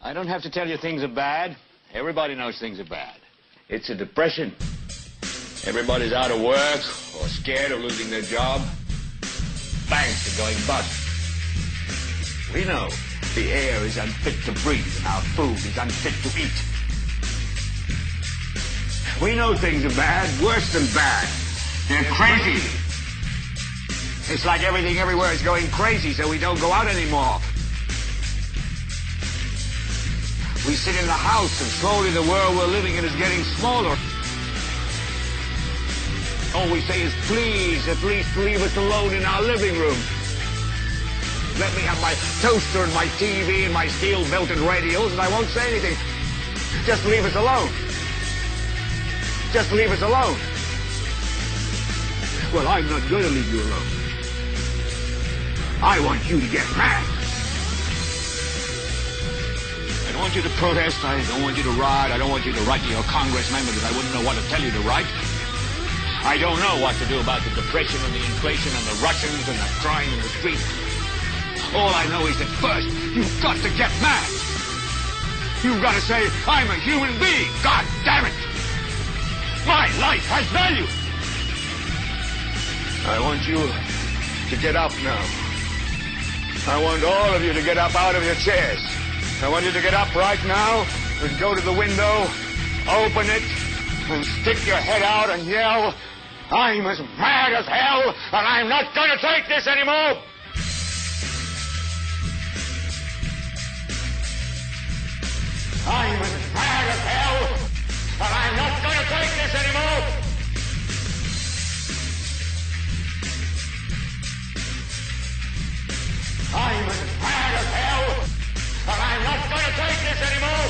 I don't have to tell you things are bad. Everybody knows things are bad. It's a depression. Everybody's out of work or scared of losing their job. Banks are going bust. We know the air is unfit to breathe and our food is unfit to eat. We know things are bad, worse than bad. They're crazy. It's like everything everywhere is going crazy, so we don't go out anymore. We sit in the house, and slowly the world we're living in is getting smaller. All we say is, please, at least leave us alone in our living room. Let me have my toaster and my TV and my steel-belted radios, and I won't say anything. Just leave us alone. Just leave us alone. Well, I'm not going to leave you alone. I want you to get mad. I don't want you to protest. I don't want you to riot. I don't want you to write to your congressman because I wouldn't know what to tell you to write. I don't know what to do about the depression and the inflation and the Russians and the crime in the street. All I know is that first, you've got to get mad. You've got to say, I'm a human being. God damn it. My life has value. I want you to get up now. I want all of you to get up out of your chairs. I want you to get up right now and go to the window, open it, and stick your head out and yell, I'm as mad as hell, and I'm not going to take this anymore! I'm as mad as hell, and I'm not going to take this anymore! I'm as mad as hell, and I'm not going to take this anymore!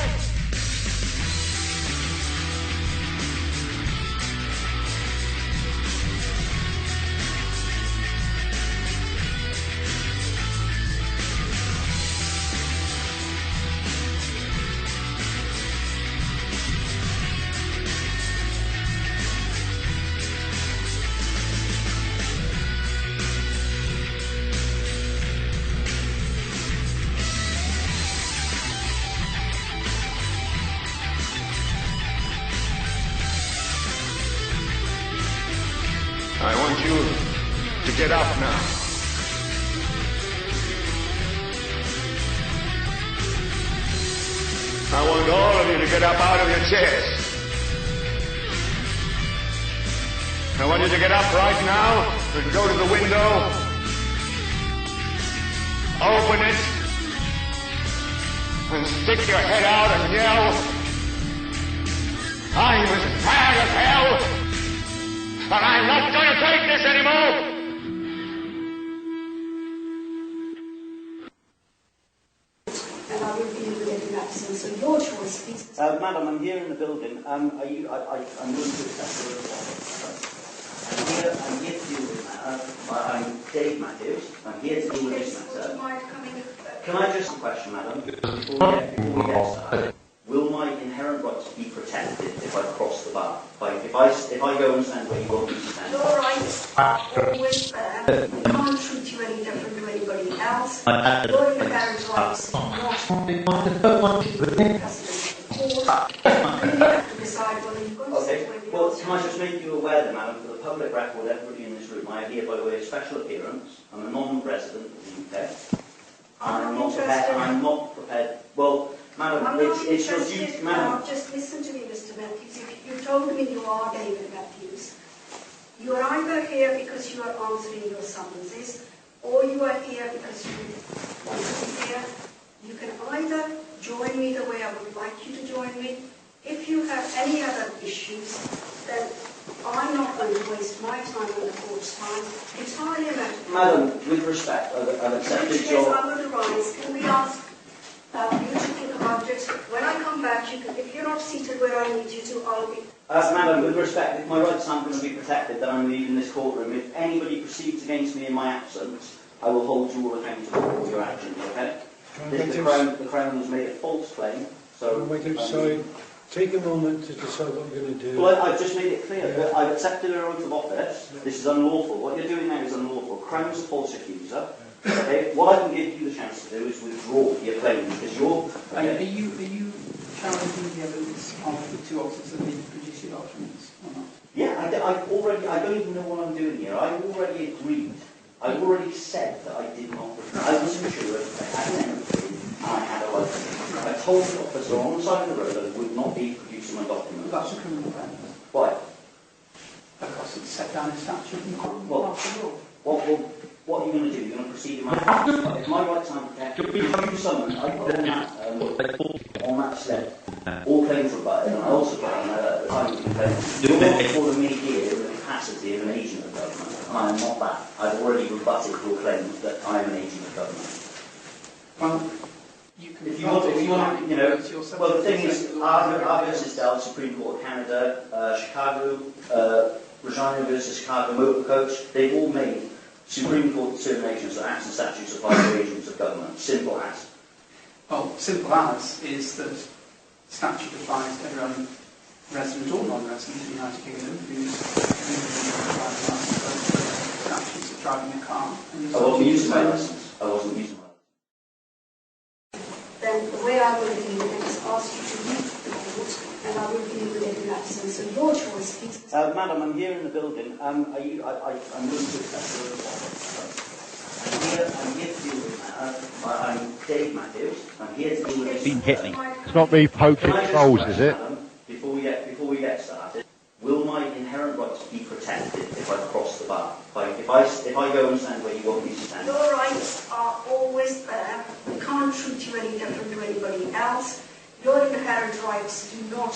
I want you to get up now. I want all of you to get up out of your chairs. I want you to get up right now and go to the window, open it, and stick your head out and yell, I'm as mad as hell! But I'm not going to take this anymore! And I will deal with it in absence of your choice, please. Madam, I'm here in the building. I'm willing to accept the report. I'm here to deal with the matter. I'm Dave Matthews. I'm here to deal with this matter. Can I just ask a question, madam? Before we get started. Will my inherent rights be protected if I cross the bar? If I go and stand where you want me to stand? Your rights are always there. We can't treat you any different to anybody else. Your inherent rights are not custody of the court. You have to decide whether you're going to sit where you Well, can I just make you aware that, madam, for the public record, everybody in this room, I am here by way of special appearance. I'm a non-resident of the UK. I'm not prepared. Well, madam, it's your duty, madam. Just listen to me, Mr. Matthews. If you told me you are David Matthews, you are either here because you are answering your summonses, or you are here because you want to be here. You can either join me the way I would like you to join me. If you have any other issues, then I'm not going to waste my time and the court's time. Entirely a matter. Madam, with respect, I've accepted your... I'm going to rise. Can we ask you to think about it? When I come back, you can, if you're not seated where I need you to, I'll be... Madam, with respect, if my rights aren't going to be protected, then I'm leaving this courtroom. If anybody proceeds against me in my absence, I will hold you all accountable for your actions, okay? The Crown has made a false claim, so... Take a moment to decide what we're going to do. Well, I've just made it clear that I've accepted an oath of office. This is unlawful. What you're doing now is unlawful. Crown's a false accuser. Okay, what I can give you the chance to do is withdraw your claim because you're. Okay. Are you challenging the evidence of the two officers that need to produce your documents or not? Yeah, I don't even know what I'm doing here. I've already agreed. I've already said that I did not. I was insured, I had an entry, and I had a license. I told the officer on the side of the road that I would not be producing my documents. That's a criminal offence. Why? Because it's set down in statute and can't be Well, after law. What are you going to do? You're going to proceed in my absence. If my rights aren't protected, if you summon, I put on that slip, all claims rebutted, and I also put on the time you can claim. You're for me here in the capacity of an agent of government, and I am not that. I've already rebutted your claim that I am an agent of government. Well, you can. If you want, you know. Well, the thing is, Habus is dealt Supreme Court of Canada, Chicago, Regina versus Chicago Motor Coach. They've all made Supreme Court determinations that acts and statutes apply to agents of government. Simple as. Well, simple as is that statute applies to everyone, resident or non-resident in the United Kingdom, who's statutes of driving a car. I wasn't using my license. I wasn't using my license. Then the way I will deal with it is ask you to leave the court, and I will deal with it in absence. So your choice, please. Madam, I'm here in the building. I'm willing to accept the offer. I'm here to deal with the matter. I'm Dave Matthews. I'm here to deal with this. Been hitting. It's not me poking trolls, is it? Madam, before we get started, will my inherent rights be protected if I cross the bar? If I go and stand where you want me to stand? Your rights are always there. We can't treat you any different to anybody else. Your inherent rights do not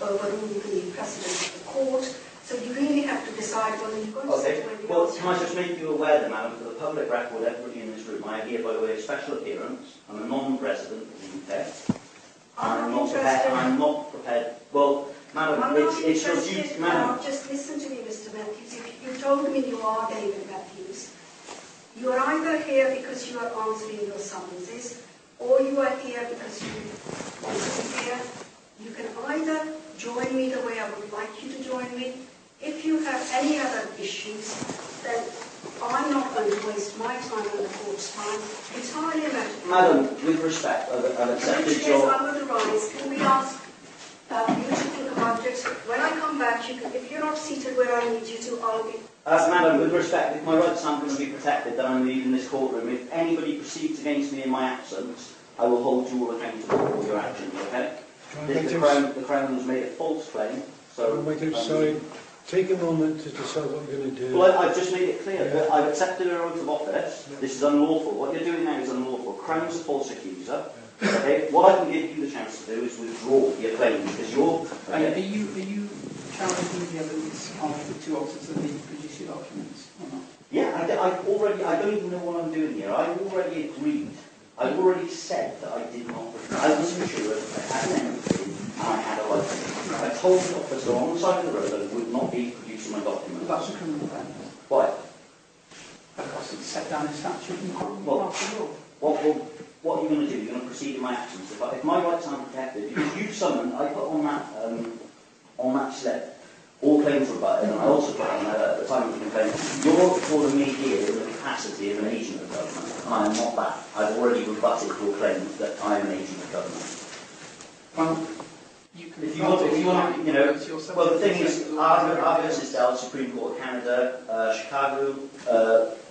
overrule the precedent of the court. So you really have to decide whether you're going to sit where the Well, can I just make you aware then, madam, for the public record, everybody in this room, I am here by way of special appearance. I'm a non-resident of the UK. I'm not prepared. Well, madam, it's your duty, madam. Just listen to me, Mr. Matthews. If you told me you are David Matthews, you are either here because you are answering your summonses, or you are here because you want to be here. You can either join me the way I would like you to join me. If you have any other issues, then I'm not going to waste my time and the court's time. Entirely a matter. Madam, with respect, I've accepted your... I would advise, can we ask you to think about it? When I come back, if you're not seated where I need you to, I'll be... Madam, with respect, if my rights aren't going to be protected, then I'm leaving this courtroom. If anybody proceeds against me in my absence, I will hold you all accountable for your actions, okay? The Crown has made a false claim, so... Take a moment to decide what you're going to do. Well, I've just made it clear that I've accepted a oath of office. This is unlawful. What you're doing now is unlawful. Crown's a false accuser. Okay? What I can give you the chance to do is withdraw your claim because you're... Okay? Are you challenging the evidence of the two officers that need to produce your documents or not? Yeah, I don't even know what I'm doing here. I've already agreed. I've already said that I did not... I was insured, I had an entry, and I had a license. I told the officer on the side of the road that I would not be producing my documents. That's a criminal offence. Why? Because it's set down in statute and can't be after law. What are you going to do? You're going to proceed in my absence. If my rights aren't protected, because you summoned, I put on that slip all claims rebutted, and I also put on the time of the complaint. You're calling me here in the capacity of an agent of government, and I am not that. I've already rebutted your claim that I am an agent of government. Well, you can. If you want, you know. Well, the thing is, Habus is dealt Supreme Court of Canada, Chicago,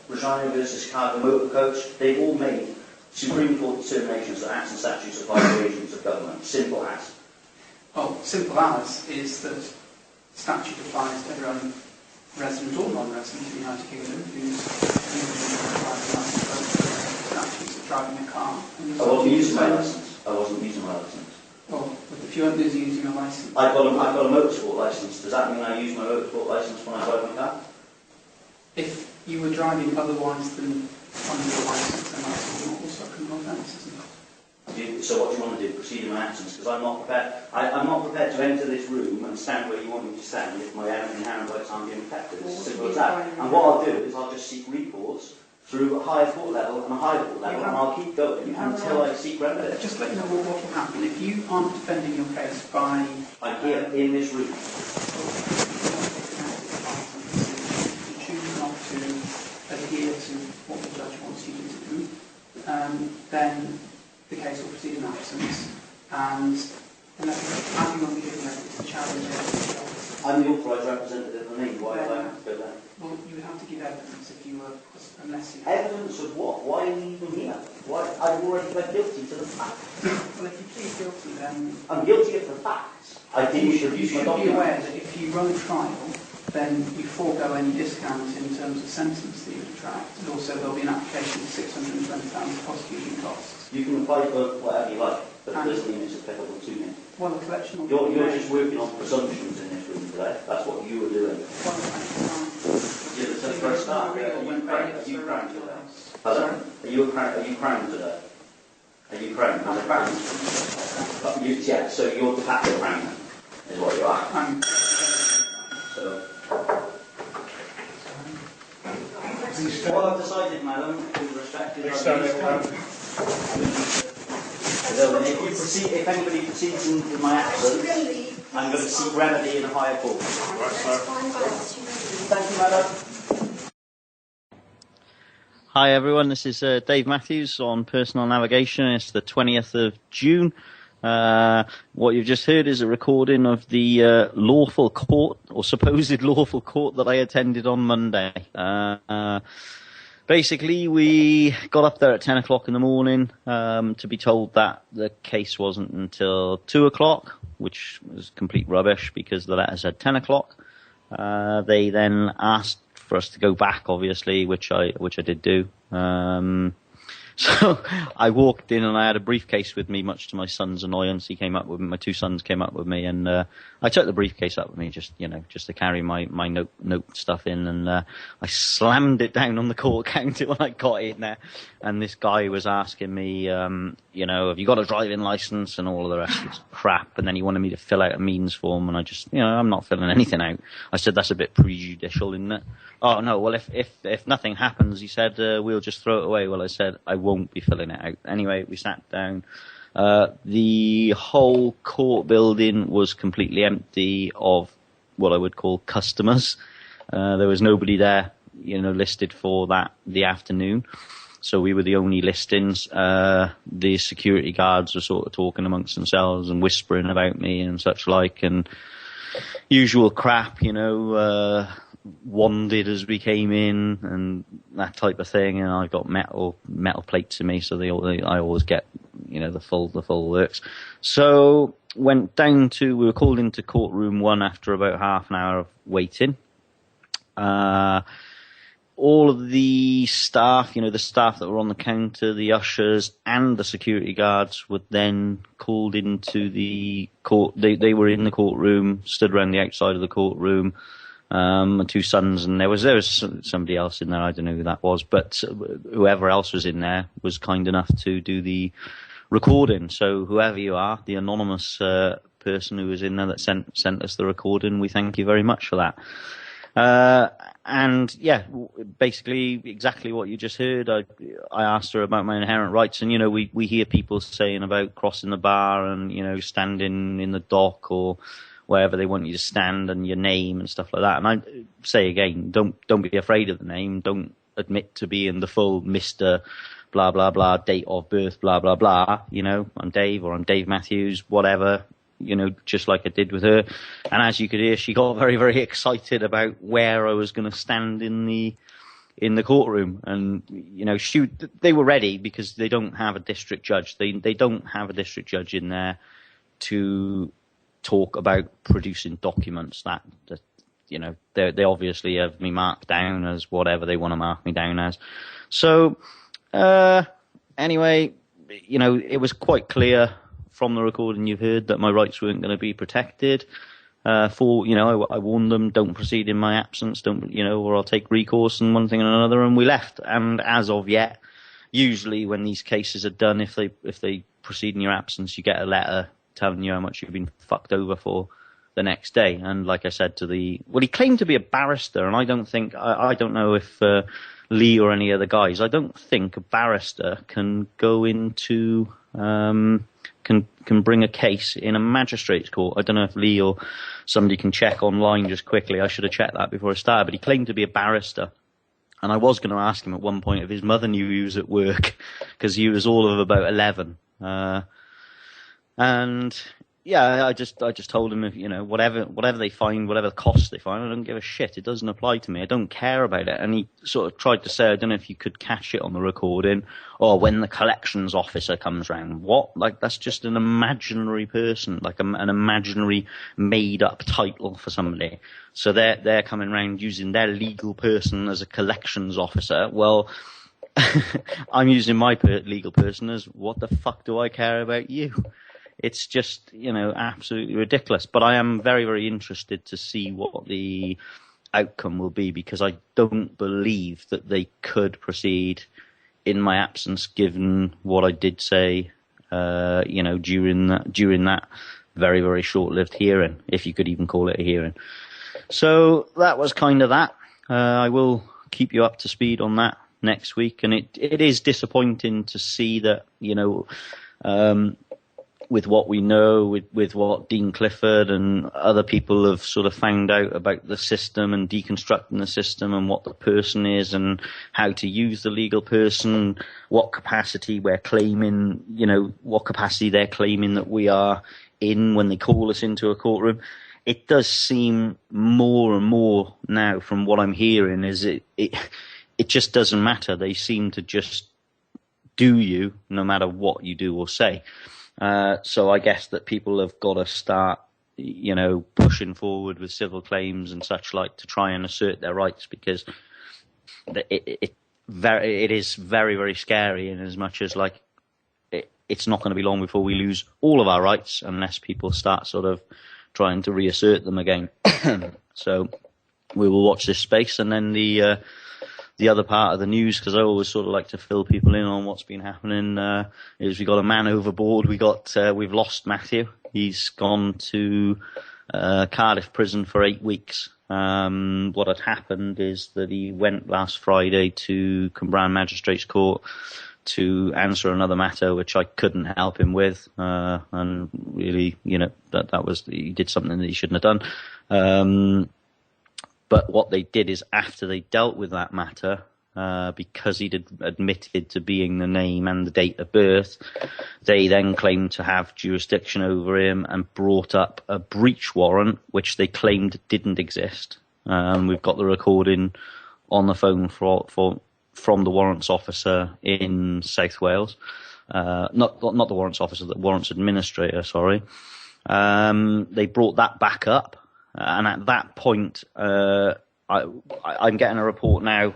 Regina versus Chicago Motor Coach. They've all made Supreme Court determinations that acts and statutes apply to agents of government. Simple as. Well, simple as is that statute applies to everyone, resident or non-resident in the United Kingdom, who's statutes of driving a car. I wasn't using my license. Well, if you weren't using a license... I've got a motorsport license. Does that mean I use my motorsport license when I drive my car? If you were driving otherwise than under your license, then that's also a criminal offence, isn't it? So what do you want to do? Proceed in my absence? Because I'm not prepared. I'm not prepared to enter this room and stand where you want me to stand if my inherent rights aren't being protected. It's as simple as that. And what I'll do is I'll just seek recourse through a higher court level and a higher court level, and I'll keep going until I seek remedy. Just let you know what will happen. If you aren't defending your case by... I'm here in this room. You choose not to adhere to what the judge wants you then the case will proceed in absence, and as you will be given evidence to challenge it. I'm the authorised representative of me. Why do I have to go there? Well, you would have to give evidence if you were, unless you... Evidence of what? Why are you even here? Why? I've already pled guilty to the facts. Well, if you plead guilty, then... I'm guilty of the facts. I didn't produce my You should be aware documents. that if you run a trial, then you forego any discount in terms of sentence that you would attract, and also there'll be an application for £620 prosecution costs. You can apply for whatever you like, but it doesn't mean it's applicable to me. Well, the collection will You're just working on presumptions in this room today. That's what you were doing. Yeah, so for a start, are you crowned today? Pardon? Are you crowned today? Are you crowned? I'm crowned. Yeah, so you're de facto crowned, is what you are. So. What I've decided, madam, with respect to if anybody proceeds with my absence, I'm going to seek remedy in a higher court. Thank you, madam. Hi everyone, this is Dave Matthews on Personal Navigation. It's the 20th of June. What you've just heard is a recording of the lawful court, or supposed lawful court, that I attended on Monday. Basically, we got up there at 10 o'clock in the morning to be told that the case wasn't until 2 o'clock, which was complete rubbish because the letter said 10 o'clock. They then asked for us to go back, obviously, which I did do. So I walked in and I had a briefcase with me, much to my son's annoyance. My two sons came up with me, and I took the briefcase up with me just to carry my note stuff in, and I slammed it down on the court counter when I got in there. And this guy was asking me, have you got a driving license and all of the rest of this crap? And then he wanted me to fill out a means form, and I just, I'm not filling anything out. I said, that's a bit prejudicial, isn't it? Oh no, well if nothing happens, he said, we'll just throw it away. Well, I said, I won't be filling it out. Anyway, we sat down. The whole court building was completely empty of what I would call customers. There was nobody there, listed for the afternoon. So we were the only listings. The security guards were sort of talking amongst themselves and whispering about me and such like, and usual crap, wanded as we came in and that type of thing. And I got metal plates in me, so I always get the full works. So we were called into courtroom 1 after about half an hour of waiting. All of the staff, the staff that were on the counter, the ushers and the security guards were then called into the court. They were in the courtroom, stood around the outside of the courtroom. My two sons, and there was somebody else in there. I don't know who that was, but whoever else was in there was kind enough to do the recording. So whoever you are, the anonymous person who was in there that sent us the recording, we thank you very much for that. And yeah, basically exactly what you just heard. I asked her about my inherent rights, and we hear people saying about crossing the bar and standing in the dock or wherever they want you to stand and your name and stuff like that. And I say again, don't be afraid of the name. Don't admit to being the full Mr. blah, blah, blah, date of birth, blah, blah, blah. I'm Dave, or I'm Dave Matthews, whatever, just like I did with her. And as you could hear, she got very, very excited about where I was going to stand in the courtroom. And, they were ready because they don't have a district judge. They don't have a district judge in there to talk about producing documents that they obviously have me marked down as whatever they want to mark me down as. So anyway, it was quite clear from the recording you've heard that my rights weren't going to be protected. I warned them, don't proceed in my absence, or I'll take recourse and one thing and another, and we left. And as of yet, usually when these cases are done, if they proceed in your absence, you get a letter telling you how much you've been fucked over for the next day. And like I said he claimed to be a barrister, and I don't know if Lee or any other guys, I don't think a barrister can go into can bring a case in a magistrate's court. I don't know if Lee or somebody can check online just quickly. I should have checked that before I started, but he claimed to be a barrister. And I was going to ask him at one point if his mother knew he was at work, because he was all of about 11. And yeah, I just told him, if whatever they find, whatever cost they find, I don't give a shit. It doesn't apply to me. I don't care about it. And he sort of tried to say, I don't know if you could catch it on the recording, or when the collections officer comes round. What? Like, that's just an imaginary person, like an imaginary made up title for somebody. So they're coming round using their legal person as a collections officer. Well, I'm using my legal person as, what the fuck do I care about you? It's just, absolutely ridiculous. But I am very, very interested to see what the outcome will be, because I don't believe that they could proceed in my absence, given what I did say, during that very, very short-lived hearing, if you could even call it a hearing. So that was kind of that. I will keep you up to speed on that next week. And it is disappointing to see that, with what we know, with what Dean Clifford and other people have sort of found out about the system and deconstructing the system and what the person is and how to use the legal person, what capacity we're claiming, what capacity they're claiming that we are in when they call us into a courtroom. It does seem more and more now, from what I'm hearing, is it just doesn't matter. They seem to just do you no matter what you do or say. So I guess that people have got to start, pushing forward with civil claims and such like to try and assert their rights, because it is very, very scary, in as much as it's not going to be long before we lose all of our rights unless people start sort of trying to reassert them again. So we will watch this space, and then the other part of the news, because I always sort of like to fill people in on what's been happening, is we got a man overboard. We've lost Matthew. He's gone to Cardiff prison for 8 weeks. What had happened is that he went last Friday to Cwmbran Magistrates Court to answer another matter which I couldn't help him with, and really, that was, he did something that he shouldn't have done. But what they did is, after they dealt with that matter, because he'd admitted to being the name and the date of birth, they then claimed to have jurisdiction over him and brought up a breach warrant, which they claimed didn't exist. We've got the recording on the phone from the warrants officer in South Wales. Not the warrants officer, the warrants administrator, sorry. They brought that back up. And at that point, I'm getting a report now,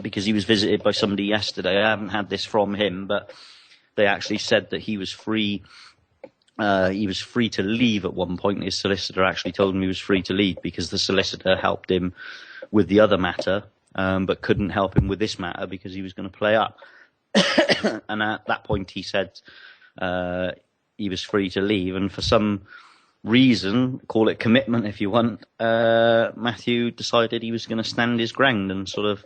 because he was visited by somebody yesterday. I haven't had this from him, but they actually said that he was free. He was free to leave at one point. His solicitor actually told him he was free to leave because the solicitor helped him with the other matter, but couldn't help him with this matter because he was going to play up. And at that point, he said he was free to leave, and for some reason, call it commitment if you want, Matthew decided he was going to stand his ground and sort of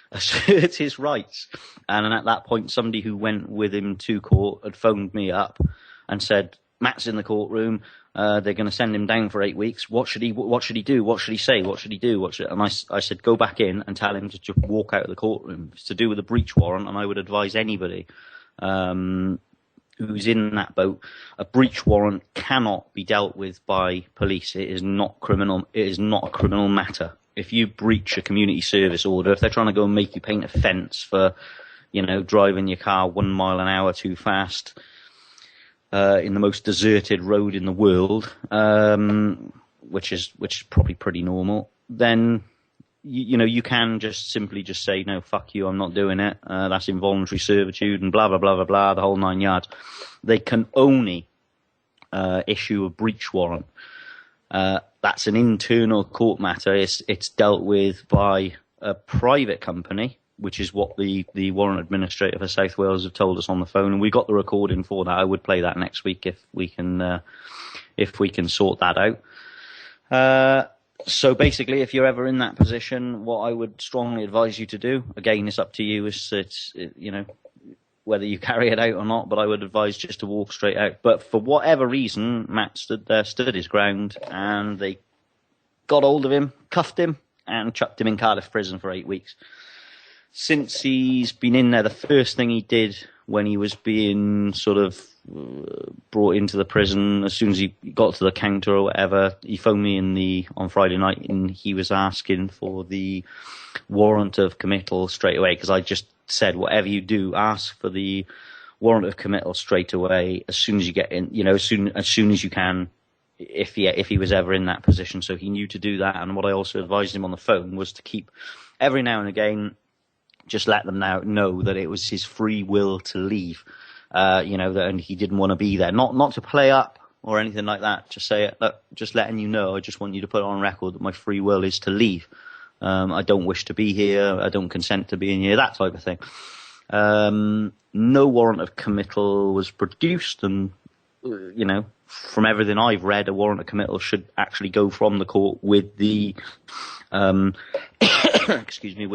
assert his rights. And at that point, somebody who went with him to court had phoned me up and said, Matt's in the courtroom, they're going to send him down for 8 weeks. What should he do? What should he say? What should he do? And I said, go back in and tell him to just walk out of the courtroom. It's to do with a breach warrant, and I would advise anybody who's in that boat, a breach warrant cannot be dealt with by police. It is not criminal. It is not a criminal matter. If you breach a community service order, if they're trying to go and make you paint a fence for, driving your car 1 mile an hour too fast, in the most deserted road in the world, which is probably pretty normal, then you can just simply just say, no, fuck you, I'm not doing it. That's involuntary servitude and blah, blah, blah, blah, blah, the whole 9 yards. They can only issue a breach warrant. That's an internal court matter. It's dealt with by a private company, which is what the warrant administrator for South Wales have told us on the phone. And we got the recording for that. I would play that next week if we can sort that out. So basically, if you're ever in that position, what I would strongly advise you to do, again, it's up to you, it's whether you carry it out or not, but I would advise just to walk straight out. But for whatever reason, Matt stood his ground, and they got hold of him, cuffed him, and chucked him in Cardiff prison for 8 weeks. since he's been in there, the first thing he did when he was being sort of brought into the prison, as soon as he got to the counter or whatever, he phoned me on Friday night, and he was asking for the warrant of committal straight away, because I just said, whatever you do, ask for the warrant of committal straight away as soon as you get in, as soon as you can, if he was ever in that position. So he knew to do that. And what I also advised him on the phone was to keep, every now and again, just let them know that it was his free will to leave, and he didn't want to be there. Not to play up or anything like that. Just say, look, just letting you know, I just want you to put on record that my free will is to leave. I don't wish to be here. I don't consent to being here, that type of thing. No warrant of committal was produced, and, from everything I've read, a warrant of committal should actually go from the court with the, with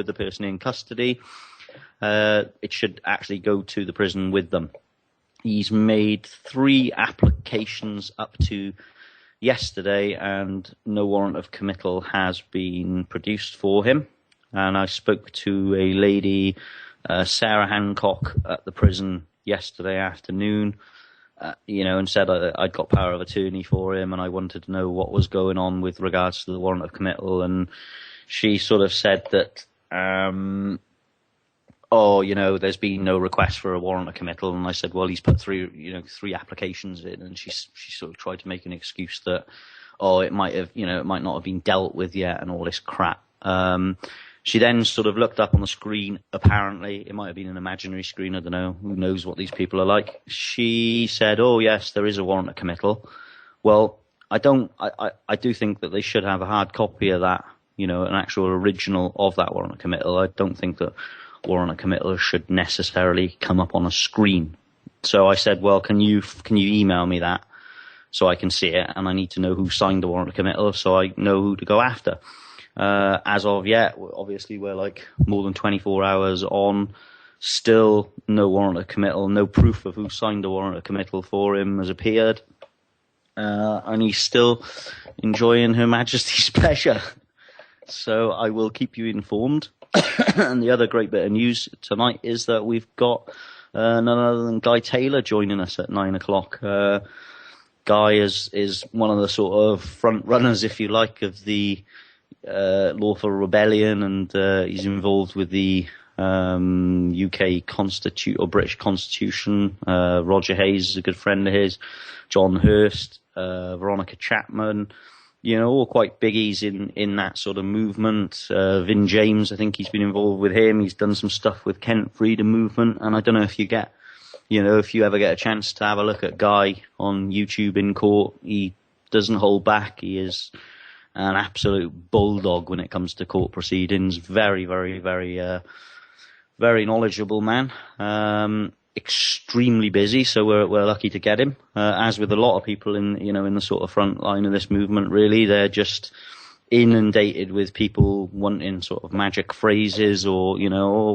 the person in custody. It should actually go to the prison with them. He's made 3 applications up to yesterday, and no warrant of committal has been produced for him. And I spoke to a lady, Sarah Hancock, at the prison yesterday afternoon, and said I'd got power of attorney for him, and I wanted to know what was going on with regards to the warrant of committal. And she sort of said that, there's been no request for a warrant of committal. And I said, well, he's put 3 applications in. And she sort of tried to make an excuse that, it might not have been dealt with yet and all this crap. She then sort of looked up on the screen. Apparently, it might have been an imaginary screen. I don't know. Who knows what these people are like? She said, oh, yes, there is a warrant of committal. Well, I do think that they should have a hard copy of that, an actual original of that warrant of committal. I don't think that warrant of committal should necessarily come up on a screen. So I said, well, can you email me that so I can see it? And I need to know who signed the warrant of committal so I know who to go after. As of yet, obviously we're like more than 24 hours on, still no warrant of committal, no proof of who signed the warrant of committal for him has appeared, and he's still enjoying Her Majesty's pleasure. So I will keep you informed. And the other great bit of news tonight is that we've got none other than Guy Taylor joining us at 9:00. Guy is one of the sort of front runners, if you like, of the lawful rebellion, and he's involved with the UK British Constitution. Roger Hayes is a good friend of his, John Hurst, Veronica Chapman, all quite biggies in that sort of movement. Vin James, I think he's been involved with him. He's done some stuff with Kent Freedom Movement, and I don't know if you ever get a chance to have a look at Guy on YouTube in court. He doesn't hold back. He is an absolute bulldog when it comes to court proceedings. Very, very, very, very knowledgeable man. Extremely busy, so we're lucky to get him. As with a lot of people in the sort of front line of this movement, really, they're just inundated with people wanting sort of magic phrases or,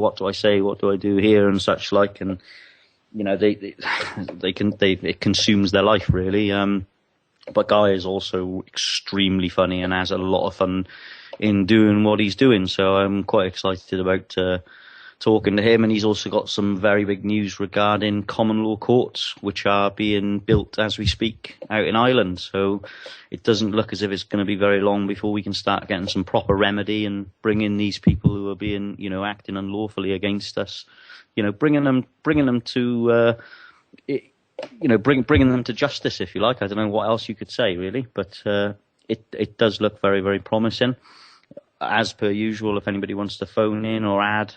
what do I say, what do I do here, and such like, and it consumes their life, really. But Guy is also extremely funny and has a lot of fun in doing what he's doing. So I'm quite excited about talking to him. And he's also got some very big news regarding common law courts, which are being built as we speak out in Ireland. So it doesn't look as if it's going to be very long before we can start getting some proper remedy and bring in these people who are being, acting unlawfully against us. Bringing them to bringing them to justice, if you like. I don't know what else you could say, really, but it does look very, very promising. As per usual, if anybody wants to phone in or add,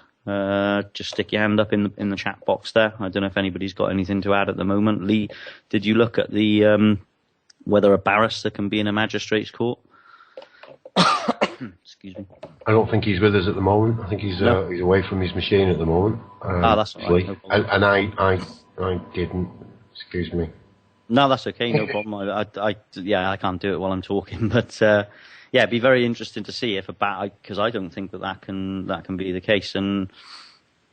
just stick your hand up in the chat box there. I don't know if anybody's got anything to add at the moment. Lee, did you look at the whether a barrister can be in a magistrate's court? Excuse me. I don't think he's with us at the moment. I think he's away from his machine at the moment. That's all right. No problem. And I didn't. Excuse me. No, that's okay. No problem. I can't do it while I'm talking, but it'd be very interesting to see if because I don't think that can be the case. And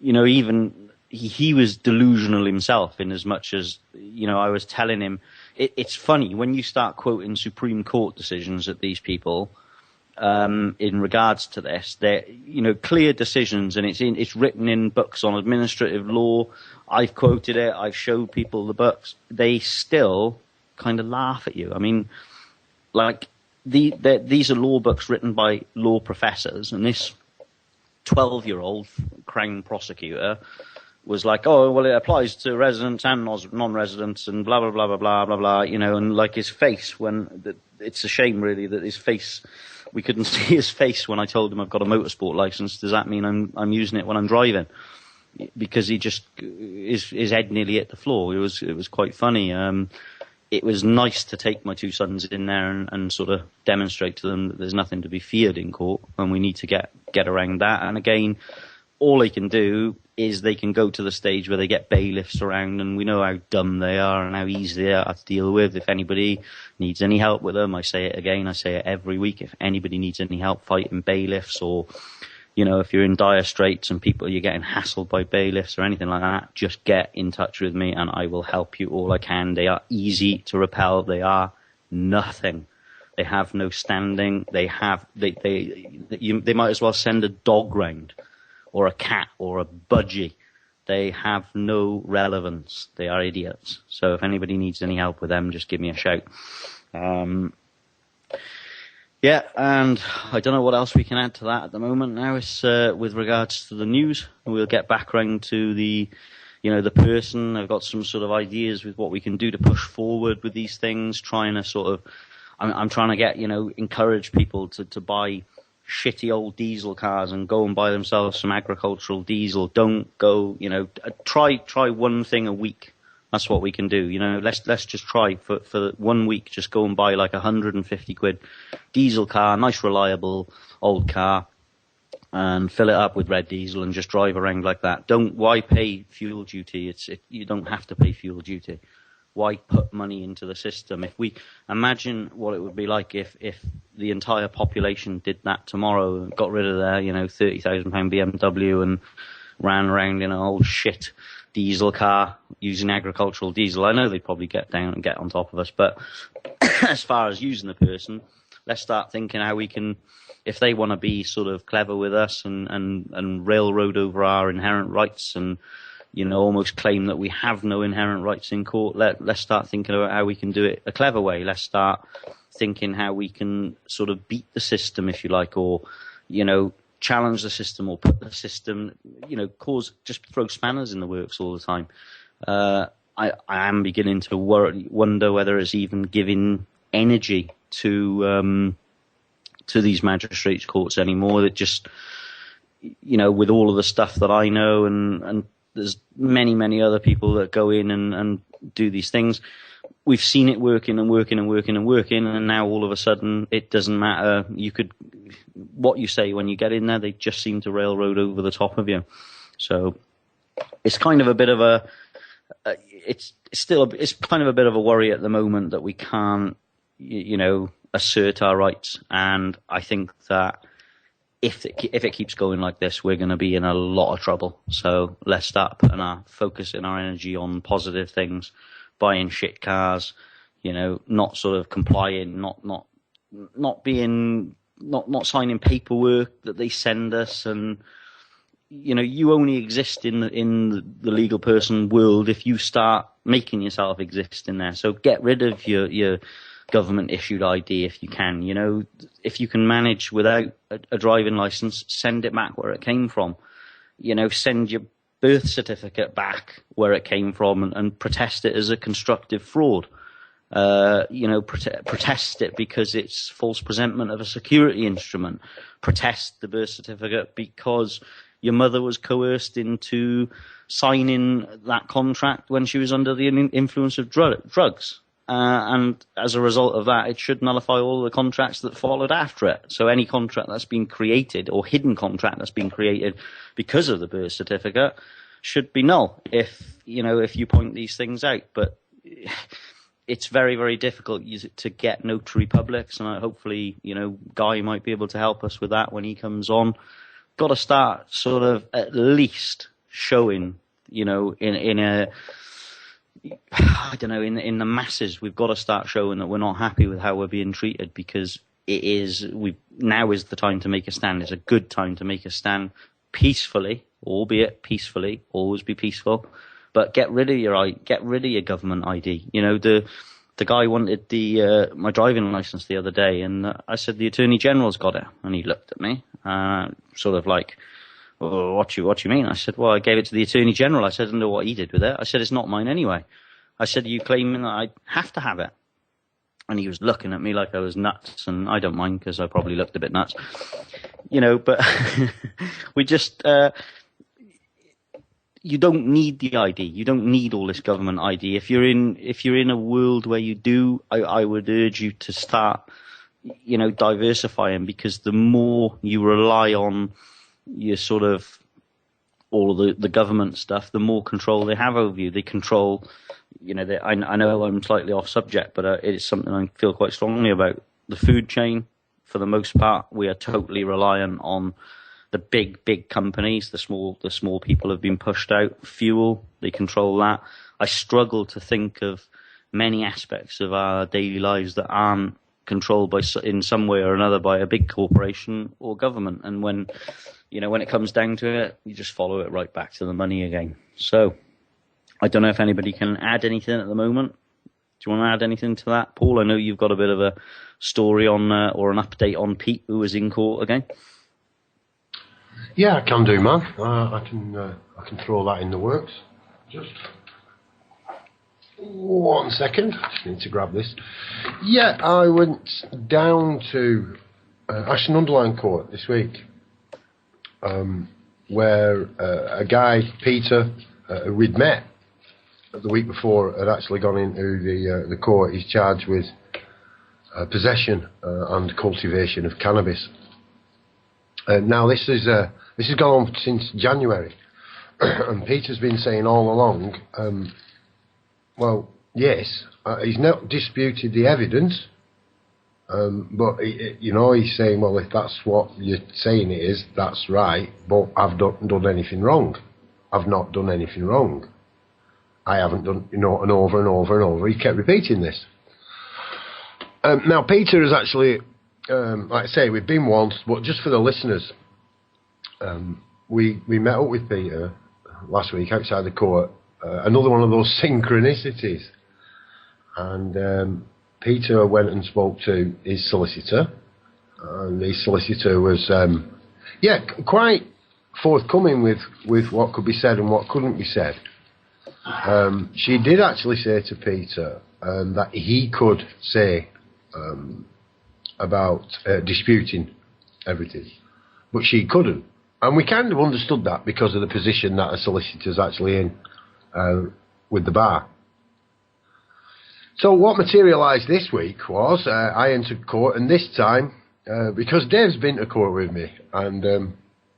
even he was delusional himself, in as much as I was telling him. It's funny when you start quoting Supreme Court decisions at these people. in regards to this. They're, clear decisions, and it's written in books on administrative law. I've quoted it. I've showed people the books. They still kind of laugh at you. I mean, like these are law books written by law professors, and this 12-year-old Crown prosecutor was like, oh, well, it applies to residents and non-residents and blah, blah, blah, blah, blah, blah, blah, and like his face it's a shame really that his face, we couldn't see his face when I told him I've got a motorsport license. Does that mean I'm using it when I'm driving? Because he just, his head nearly hit the floor. It was quite funny. It was nice to take my two sons in there and sort of demonstrate to them that there's nothing to be feared in court, and we need to get around that. And again, all they can do is they can go to the stage where they get bailiffs around, and we know how dumb they are and how easy they are to deal with. If anybody needs any help with them, I say it again, I say it every week, if anybody needs any help fighting bailiffs, or, if you're in dire straits and you're getting hassled by bailiffs or anything like that, just get in touch with me and I will help you all I can. They are easy to repel. They are nothing. They have no standing. They might as well send a dog round, or a cat, or a budgie. They have no relevance. They are idiots. So if anybody needs any help with them, just give me a shout. Yeah, and I don't know what else we can add to that at the moment. Now it's with regards to the news. We'll get back round to the person. I've got some sort of ideas with what we can do to push forward with these things, trying to sort of, I'm trying to get, encourage people to buy shitty old diesel cars and go and buy themselves some agricultural diesel. Don't go, try one thing a week. That's what we can do. Let's just try for 1 week, just go and buy like 150 quid diesel car, nice reliable old car, and fill it up with red diesel and just drive around like that. Why pay fuel duty? You don't have to pay fuel duty. Why put money into the system? If we imagine what it would be like if the entire population did that tomorrow, got rid of their, £30,000 BMW and ran around in an old shit diesel car using agricultural diesel. I know they'd probably get down and get on top of us, but as far as using the person, let's start thinking how we can, if they want to be sort of clever with us and railroad over our inherent rights and, almost claim that we have no inherent rights in court, let's start thinking about how we can do it a clever way. Let's start thinking how we can sort of beat the system, if you like, or, challenge the system, or put the system, just throw spanners in the works all the time. I am beginning to wonder whether it's even giving energy to these magistrates' courts anymore. That just, with all of the stuff that I know, and there's many, many other people that go in and do these things. We've seen it working and working and working and working, and now all of a sudden it doesn't matter. What you say when you get in there, they just seem to railroad over the top of you. So it's kind of a bit of it's kind of a bit of a worry at the moment that we can't, assert our rights. And I think that if it keeps going like this, we're going to be in a lot of trouble. So let's start putting focusing our energy on positive things, buying shit cars, not sort of complying, not signing paperwork that they send us. And, you only exist in the legal person world if you start making yourself exist in there. So get rid of your government issued ID if you can. If you can manage without a driving license, send it back where it came from. Send your birth certificate back where it came from and protest it as a constructive fraud. Protest it because it's false presentment of a security instrument. Protest the birth certificate because your mother was coerced into signing that contract when she was under the influence of drugs. And as a result of that, it should nullify all the contracts that followed after it. So any contract that's been created, or hidden contract that's been created because of the birth certificate, should be null if you point these things out. But it's very, very difficult to get notary publics, and hopefully, Guy might be able to help us with that when he comes on. Got to start sort of at least showing, in the masses, we've got to start showing that we're not happy with how we're being treated, because now is the time to make a stand. It's a good time to make a stand peacefully, albeit peacefully, always be peaceful, but get rid of your government ID. You know, the guy wanted my driving license the other day, and I said, the Attorney General's got it. And he looked at me, sort of like, oh, what you mean? I said, well, I gave it to the Attorney General. I said, I don't know what he did with it. I said, it's not mine anyway. I said, are you claiming that I have to have it? And he was looking at me like I was nuts, and I don't mind because I probably looked a bit nuts, you know. But we just, you don't need the ID. You don't need all this government ID. If you're in a world where you do, I would urge you to start, you know, diversifying, because the more you rely on your sort of all of the government stuff, the more control they have over you. They control. You know, I know I'm slightly off subject, but it's something I feel quite strongly about. The food chain, for the most part, we are totally reliant on the big companies. The small people have been pushed out. Fuel, they control that. I struggle to think of many aspects of our daily lives that aren't controlled in some way or another by a big corporation or government. And when it comes down to it, you just follow it right back to the money again. So I don't know if anybody can add anything at the moment. Do you want to add anything to that, Paul? I know you've got a bit of a story on or an update on Pete, who was in court again. Yeah, I can do, man. I can throw that in the works. Just 1 second. Just need to grab this. Yeah, I went down to Ashton-under-Lyne Court this week, where a guy, Peter, we'd met the week before, had actually gone into the court. He's charged with possession and cultivation of cannabis. Now this has gone on since January, and Peter's been saying all along, well, yes, he's not disputed the evidence, but he's saying, well, if that's what you're saying it is, that's right, but I've not done anything wrong. I've not done anything wrong. I haven't done, and over and over and over. He kept repeating this. Now, Peter has actually, like I say, we've been once, but just for the listeners, we met up with Peter last week outside the court, another one of those synchronicities. And Peter went and spoke to his solicitor, and his solicitor was, quite forthcoming with what could be said and what couldn't be said. She did actually say to Peter that he could say about disputing everything, but she couldn't. And we kind of understood that because of the position that a solicitor's actually in with the bar. So what materialised this week was I entered court, and this time, because Dave's been to court with me, and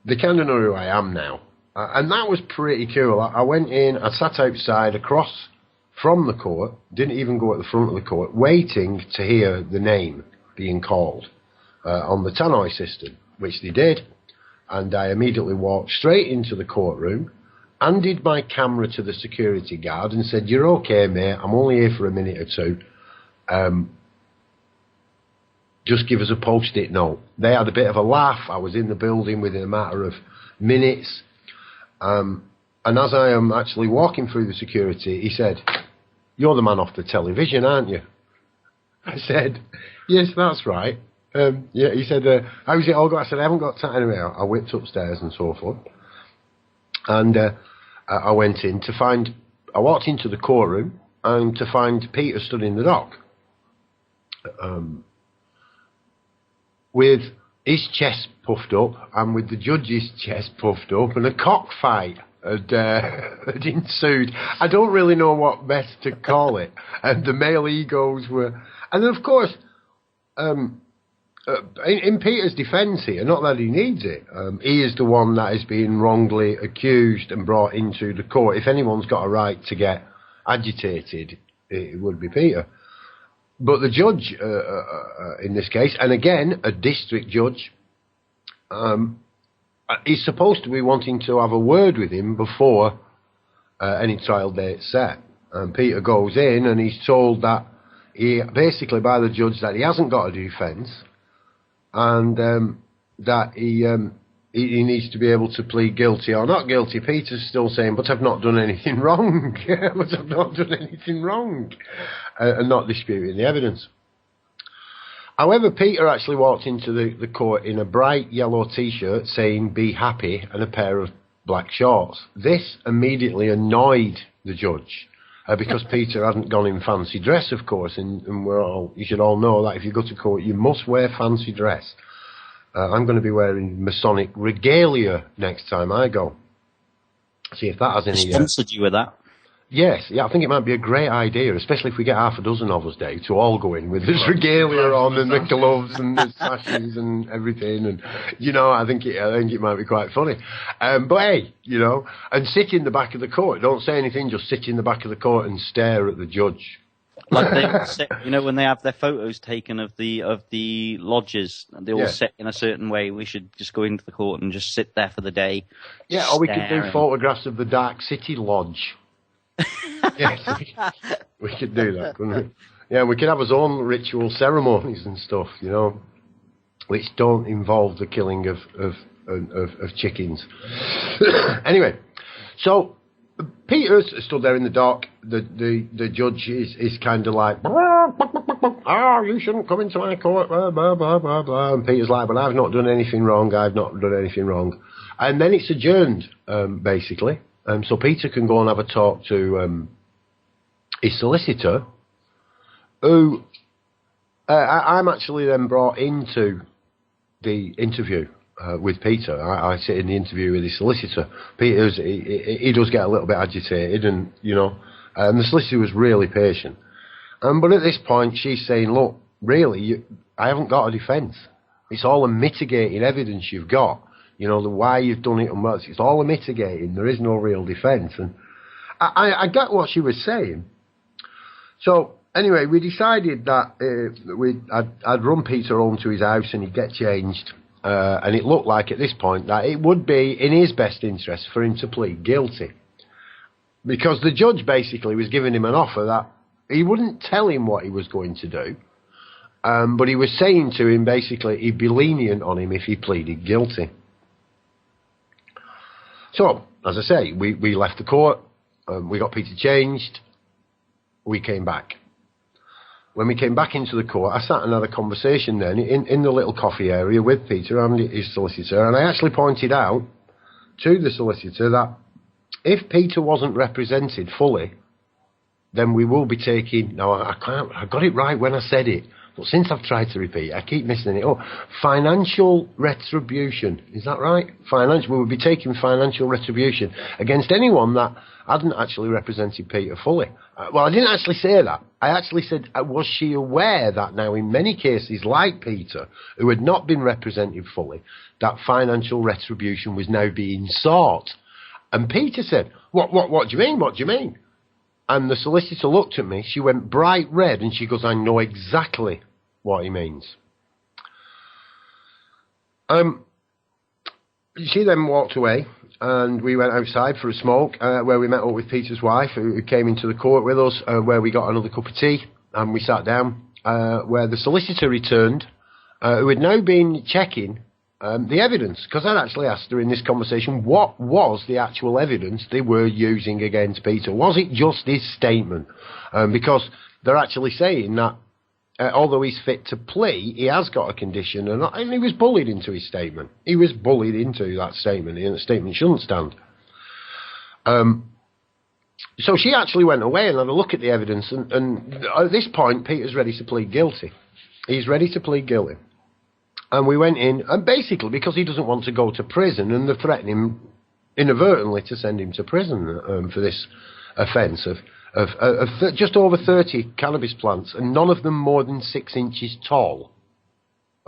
they kind of know who I am now. And that was pretty cool. I went in, I sat outside across from the court, didn't even go at the front of the court, waiting to hear the name being called on the tannoy system, which they did. And I immediately walked straight into the courtroom, handed my camera to the security guard and said, "You're okay, mate, I'm only here for a minute or two. Just give us a post-it note." They had a bit of a laugh. I was in the building within a matter of minutes. And as I am actually walking through the security, he said, "You're the man off the television, aren't you?" I said, "Yes, that's right." He said, "How's it all going?" I said, "I haven't got time." Anyway, I whipped upstairs and so forth. And I went in I walked into the courtroom and to find Peter stood in the dock. With his chest puffed up and with the judge's chest puffed up, and a cockfight had ensued. I don't really know what best to call it. And the male egos were... And then, of course, in Peter's defence here, not that he needs it, he is the one that is being wrongly accused and brought into the court. If anyone's got a right to get agitated, it would be Peter. But the judge, in this case, and again, a district judge, is supposed to be wanting to have a word with him before any trial date's set. And Peter goes in and he's told that, basically by the judge, that he hasn't got a defence, and that he needs to be able to plead guilty or not guilty. Peter's still saying, but I've not done anything wrong. But I've not done anything wrong. And not disputing the evidence. However, Peter actually walked into the court in a bright yellow T-shirt saying, "Be happy," and a pair of black shorts. This immediately annoyed the judge. Because Peter hadn't gone in fancy dress, of course, and you should all know that if you go to court, you must wear fancy dress. I'm going to be wearing Masonic regalia next time I go. See if that has any... Sponsored you with that? Yes, yeah, I think it might be a great idea, especially if we get half a dozen of us, Dave, to all go in with this regalia on and the gloves and the sashes and everything, and I think it might be quite funny. But hey, and sit in the back of the court. Don't say anything, just sit in the back of the court and stare at the judge. Like they all sit, when they have their photos taken of the lodges, they all sit in a certain way. We should just go into the court and just sit there for the day. Yeah, or we could do photographs of the Darkcity lodge. Yes, we could do that, couldn't we? Yeah, we could have our own ritual ceremonies and stuff, which don't involve the killing of chickens. Anyway, so Peter's stood there in the dock. The judge is kind of like, you shouldn't come into my court, blah, blah, blah, blah, blah. And Peter's like, but I've not done anything wrong. And then it's adjourned, basically. So Peter can go and have a talk to his solicitor, who I'm actually then brought into the interview with Peter. I sit in the interview with his solicitor. Peter's he does get a little bit agitated, and the solicitor was really patient. But at this point, she's saying, "Look, really, I haven't got a defence. It's all a mitigating evidence you've got. The why you've done it and what, it's all a mitigating. There is no real defence." And I get what she was saying. So anyway, we decided that I'd run Peter home to his house and he'd get changed. And it looked like at this point that it would be in his best interest for him to plead guilty. Because the judge basically was giving him an offer that he wouldn't tell him what he was going to do. But he was saying to him basically he'd be lenient on him if he pleaded guilty. So, as I say, we left the court, we got Peter changed, we came back. When we came back into the court, I sat and had a conversation then in the little coffee area with Peter and his solicitor, and I actually pointed out to the solicitor that if Peter wasn't represented fully, then we will be taking... Now, I got it right when I said it, but since I've tried to repeat, I keep missing it. Financial retribution. Is that right? We would be taking financial retribution against anyone that hadn't actually represented Peter fully. Well, I didn't actually say that. I actually said, was she aware that now in many cases like Peter, who had not been represented fully, that financial retribution was now being sought? And Peter said, what do you mean? What do you mean? And the solicitor looked at me, she went bright red, and she goes, I know exactly what he means. She then walked away, and we went outside for a smoke, where we met up with Peter's wife, who came into the court with us, where we got another cup of tea, and we sat down, where the solicitor returned, who had now been checking the evidence, because I'd actually asked her in this conversation what was the actual evidence they were using against Peter. Was it just his statement? Because they're actually saying that although he's fit to plea, he has got a condition, and he was bullied into his statement. He was bullied into that statement, and the statement shouldn't stand. So she actually went away and had a look at the evidence, and at this point, Peter's ready to plead guilty. He's ready to plead guilty. And we went in, and basically because he doesn't want to go to prison, and they're threatening him inadvertently to send him to prison for this offence of just over 30 cannabis plants, and none of them more than 6 inches tall.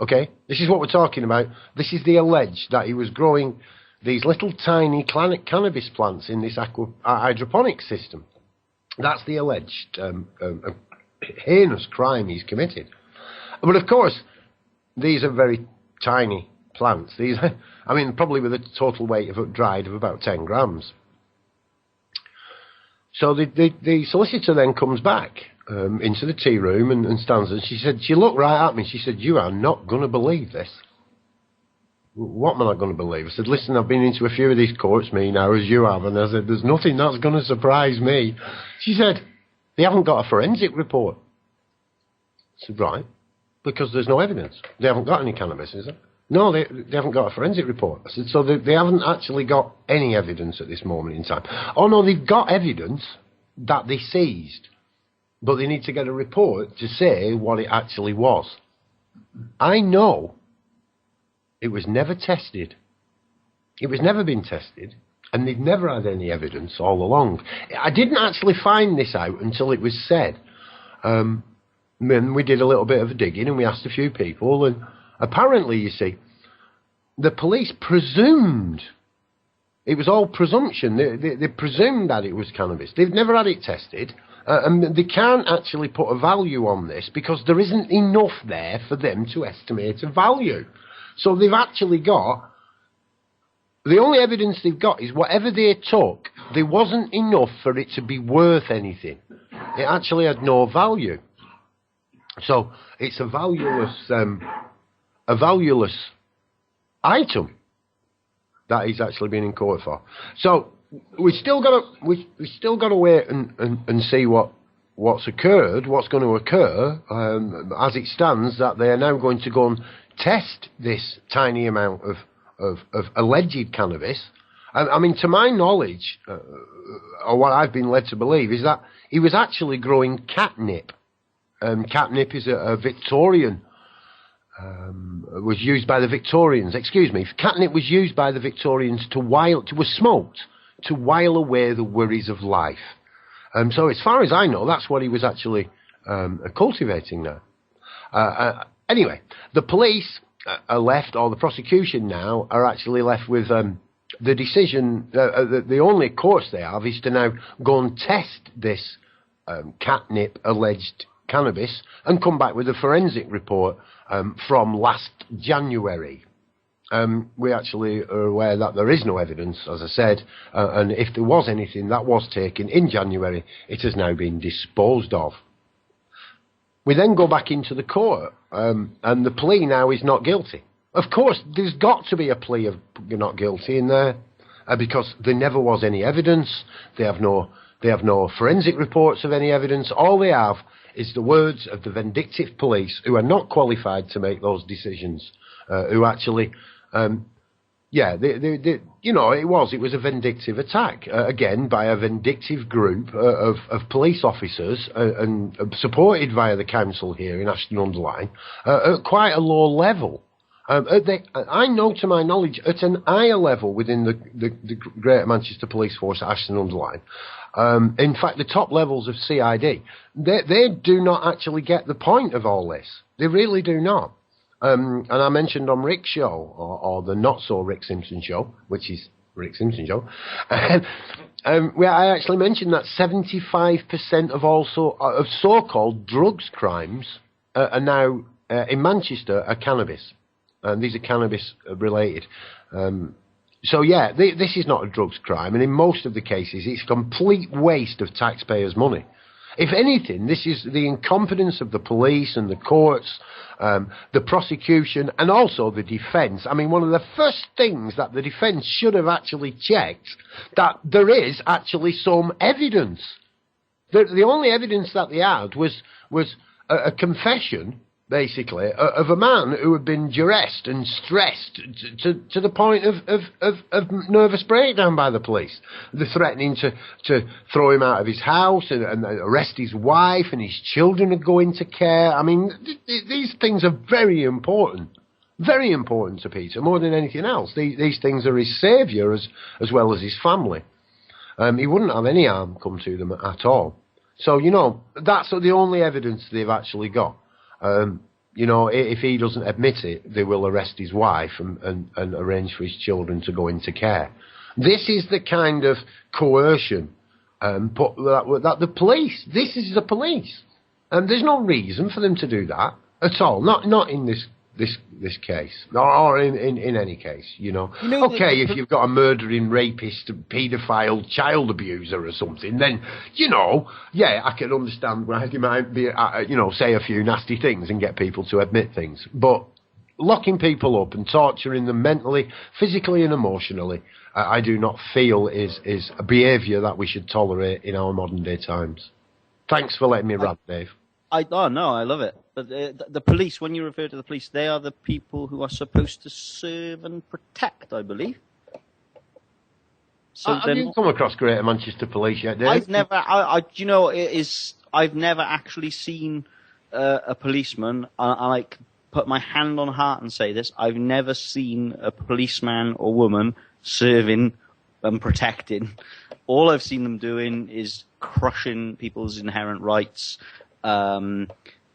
Okay? This is what we're talking about. This is the alleged that he was growing these little tiny cannabis plants in this hydroponic system. That's the alleged heinous crime he's committed. But of course, these are very tiny plants. These, I mean, probably with a total weight of dried of about 10 grams. So the solicitor then comes back into the tea room and stands, and she looked right at me. She said, "You are not going to believe this." What am I not going to believe? I said, "Listen, I've been into a few of these courts, me now, as you have," and I said, "There's nothing that's going to surprise me." She said, "They haven't got a forensic report." I said, "Right, because there's no evidence. They haven't got any cannabis, is there?" "No, they haven't got a forensic report." I said, "So they haven't actually got any evidence at this moment in time?" "Oh, no, they've got evidence that they seized, but they need to get a report to say what it actually was." I know it was never tested. It was never been tested, and they've never had any evidence all along. I didn't actually find this out until it was said. Then we did a little bit of digging, and we asked a few people, and apparently, you see, the police presumed. It was all presumption. They presumed that it was cannabis. They've never had it tested, and they can't actually put a value on this because there isn't enough there for them to estimate a value. So they've actually got, the only evidence they've got is whatever they took, there wasn't enough for it to be worth anything. It actually had no value. So it's a valueless item that he's actually been in court for. So we still got to wait and see what's occurred, what's going to occur. As it stands, that they are now going to go and test this tiny amount of alleged cannabis. I mean, to my knowledge, or what I've been led to believe, is that he was actually growing catnip. Catnip is a Victorian, was used by the Victorians, catnip was used by the Victorians was smoked to while away the worries of life. So as far as I know, that's what he was actually cultivating now. Anyway, the police are left, or the prosecution now, are actually left with the decision, the only course they have is to now go and test this catnip alleged cannabis and come back with a forensic report from last January. We actually are aware that there is no evidence, as I said, and if there was anything that was taken in January, it has now been disposed of. We then go back into the court, and the plea now is not guilty. Of course, there's got to be a plea of not guilty in there, because there never was any evidence. They have no forensic reports of any evidence. All they have is the words of the vindictive police, who are not qualified to make those decisions, who actually, it was a vindictive attack, again, by a vindictive group of police officers, and supported via the council here in Ashton-under-Lyne, at quite a low level. I know, to my knowledge, at an higher level within the Greater Manchester Police Force at Ashton-under-Lyne. In fact, the top levels of CID, they do not actually get the point of all this. They really do not. And I mentioned on Rick's show, or the not-so-Rick Simpson show, which is Rick Simpson show, where I actually mentioned that 75% of so-called drugs crimes are now, in Manchester, are cannabis. And these are cannabis-related. This is not a drugs crime, and in most of the cases, it's a complete waste of taxpayers' money. If anything, this is the incompetence of the police and the courts, the prosecution, and also the defence. I mean, one of the first things that the defence should have actually checked, that there is actually some evidence. The only evidence that they had was a confession, basically, of a man who had been duressed and stressed to the point of nervous breakdown by the police. They're threatening to throw him out of his house and arrest his wife, and his children would go into care. I mean, these things are very important to Peter, more than anything else. These things are his saviour as well as his family. He wouldn't have any harm come to them at all. So, that's the only evidence they've actually got. If he doesn't admit it, they will arrest his wife and arrange for his children to go into care. This is the kind of coercion that the police, this is the police. And there's no reason for them to do that at all. Not in this this case, or in any case, okay, if you've got a murdering, rapist, paedophile, child abuser or something, then, yeah, I can understand why you might be, say a few nasty things and get people to admit things. But locking people up and torturing them mentally, physically and emotionally, I do not feel is a behaviour that we should tolerate in our modern day times. Thanks for letting me rant, Dave. I love it. But the police, when you refer to the police, they are the people who are supposed to serve and protect, I believe. So have you come across Greater Manchester Police yet, Dave? I've never, I've never actually seen a policeman, I put my hand on heart and say this, I've never seen a policeman or woman serving and protecting. All I've seen them doing is crushing people's inherent rights,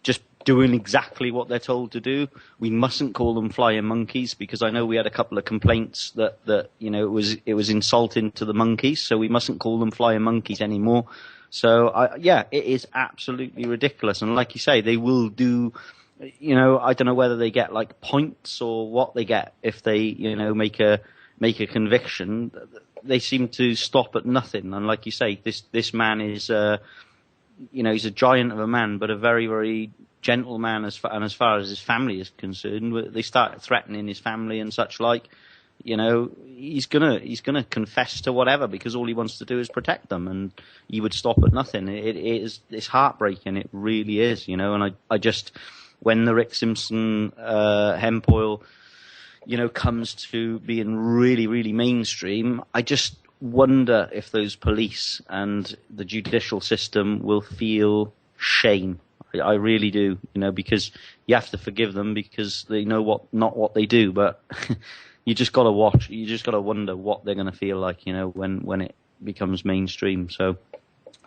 just doing exactly what they're told to do. We mustn't call them flying monkeys, because I know we had a couple of complaints that it was insulting to the monkeys, so we mustn't call them flying monkeys anymore. So it is absolutely ridiculous. And like you say, they will do, I don't know whether they get like points or what they get if they, make a conviction. They seem to stop at nothing. And like you say, this man is, he's a giant of a man, but a very, very gentle man as far as his family is concerned. They start threatening his family and such like. He's gonna confess to whatever, because all he wants to do is protect them, and he would stop at nothing. It's heartbreaking. It really is, And I just, when the Rick Simpson hemp oil, comes to being really, really mainstream, I just wonder if those police and the judicial system will feel shame. I really do, because you have to forgive them because they know not what they do, but you just got to watch. You just got to wonder what they're going to feel like, when it becomes mainstream. So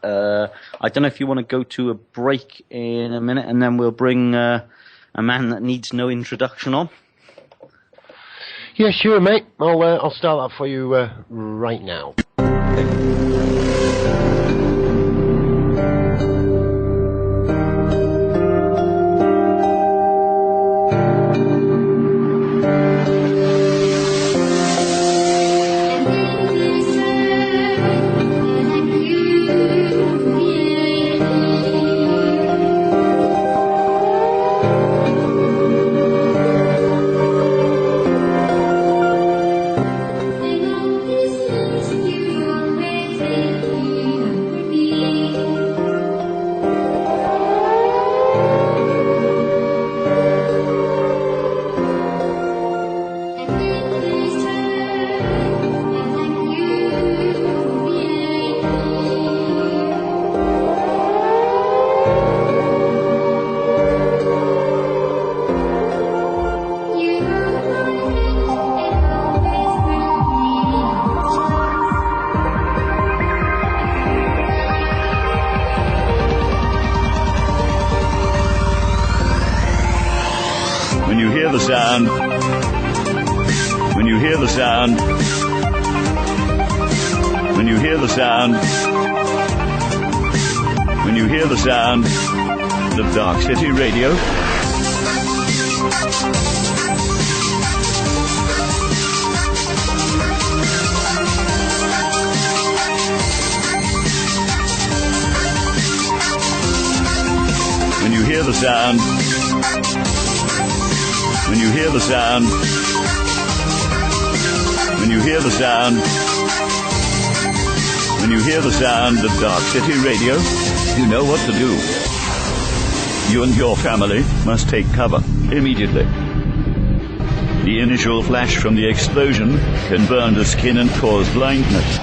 I don't know if you want to go to a break in a minute, and then we'll bring a man that needs no introduction on. Yeah, sure, mate. I'll start that for you right now. Of Darkcity Radio. When you hear the sound, when you hear the sound, when you hear the sound, when you hear the sound of Darkcity Radio, you know what to do. You and your family must take cover immediately. The initial flash from the explosion can burn the skin and cause blindness.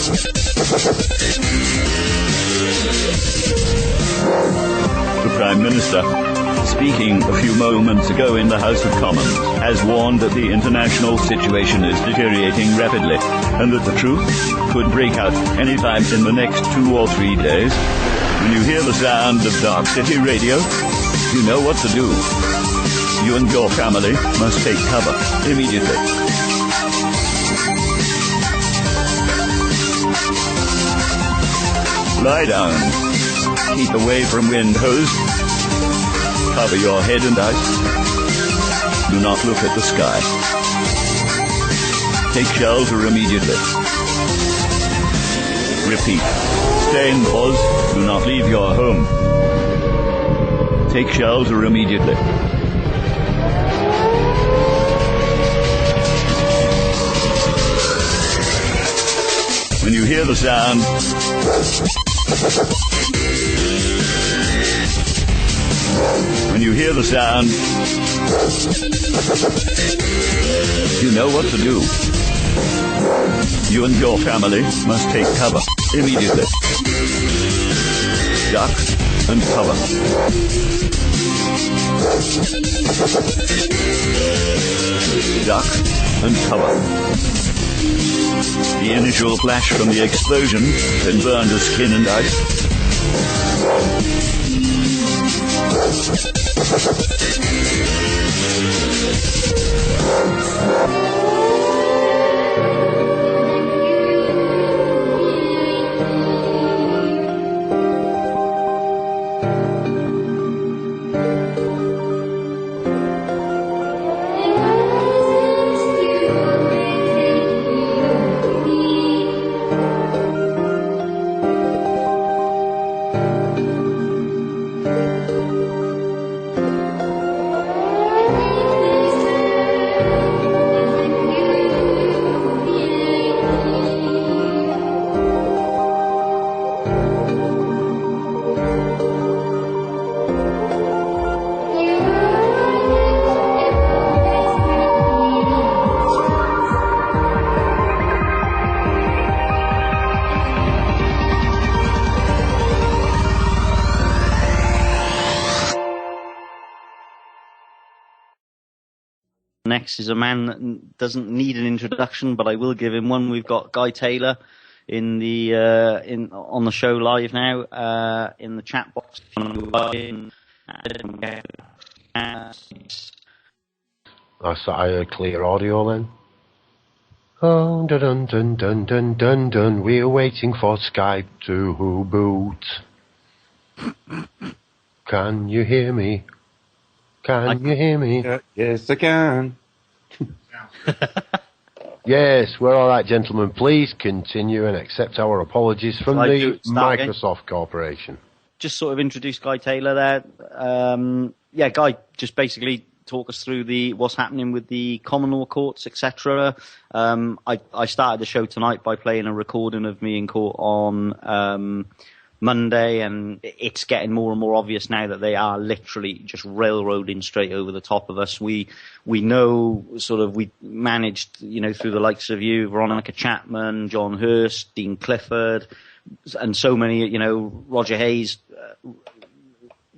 The Prime Minister, speaking a few moments ago in the House of Commons, has warned that the international situation is deteriorating rapidly and that the truth could break out any time in the next 2 or 3 days. When you hear the sound of Darkcity Radio, you know what to do. You and your family must take cover immediately. Lie down. Keep away from wind hose. Cover your head and eyes. Do not look at the sky. Take shelter immediately. Repeat. Stay indoors. Do not leave your home. Take shelter immediately. When you hear the sound, you know what to do. You and your family must take cover immediately. Duck and cover. Duck and cover. The initial flash from the explosion then burned his skin and ice. Next is a man that doesn't need an introduction, but I will give him one. We've got Guy Taylor on the show live now in the chat box. I heard clear audio then. Oh, dun dun dun dun dun dun. We're waiting for Skype to boot. Can you hear me? Can you hear me? Yes, I can. Yes, we're all right, gentlemen. Please continue and accept our apologies from the Microsoft Corporation. Just sort of introduce Guy Taylor there. Guy, just basically talk us through what's happening with the common law courts, etc. I started the show tonight by playing a recording of me in court on Monday, and it's getting more and more obvious now that they are literally just railroading straight over the top of us. We know we managed, through the likes of you, Veronica Chapman, John Hurst, Dean Clifford, and so many, Roger Hayes,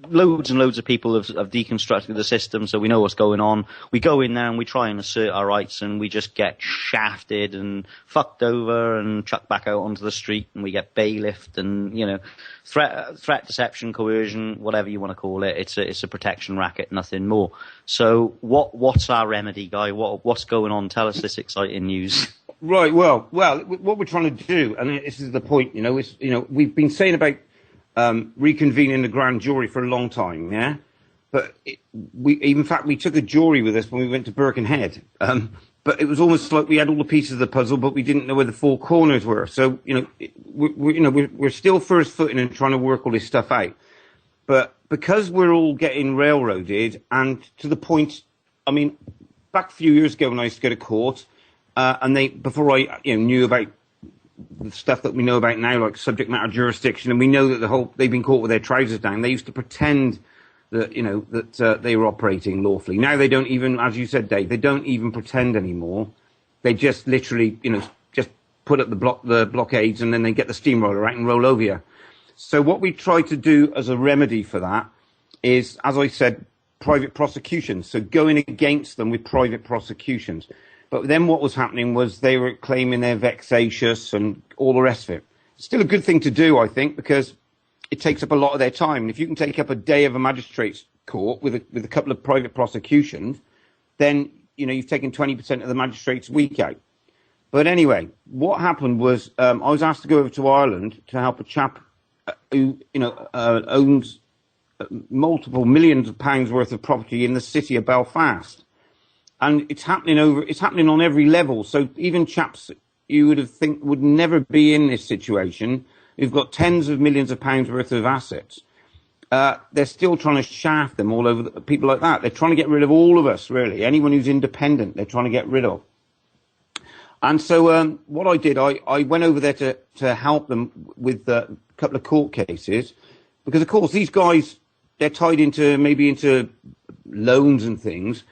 loads and loads of people have deconstructed the system, so we know what's going on. We go in there and we try and assert our rights, and we just get shafted and fucked over and chucked back out onto the street, and we get bailiffed and, threat, deception, coercion, whatever you want to call it. It's a protection racket, nothing more. So what's our remedy, Guy? What's going on? Tell us this exciting news. Right. Well, what we're trying to do, and this is the point, we've been saying about reconvening the grand jury for a long time, yeah? But in fact, we took a jury with us when we went to Birkenhead. But it was almost like we had all the pieces of the puzzle, but we didn't know where the four corners were. So, we're still first footing and trying to work all this stuff out. But because we're all getting railroaded, and to the point, back a few years ago when I used to go to court, before I knew about the stuff that we know about now, like subject matter jurisdiction, and we know that they've been caught with their trousers down. They used to pretend that they were operating lawfully. Now they don't even, as you said, Dave, they don't even pretend anymore. They just literally, just put up the blockades, and then they get the steamroller out and roll over you. So what we try to do as a remedy for that is, as I said, private prosecutions. So going against them with private prosecutions. But then what was happening was they were claiming they're vexatious and all the rest of it. Still a good thing to do, I think, because it takes up a lot of their time. And if you can take up a day of a magistrate's court with a couple of private prosecutions, then, you know, you've taken 20% of the magistrate's week out. But anyway, what happened was I was asked to go over to Ireland to help a chap who, you know, owns multiple millions of pounds worth of property in the city of Belfast. And it's happening on every level. So even chaps you would have think would never be in this situation, who've got tens of millions of pounds worth of assets, they're still trying to shaft them all over people like that. They're trying to get rid of all of us, really. Anyone who's independent, they're trying to get rid of. And so what I did, I went over there to help them with a couple of court cases, because, of course, these guys, they're tied into loans and things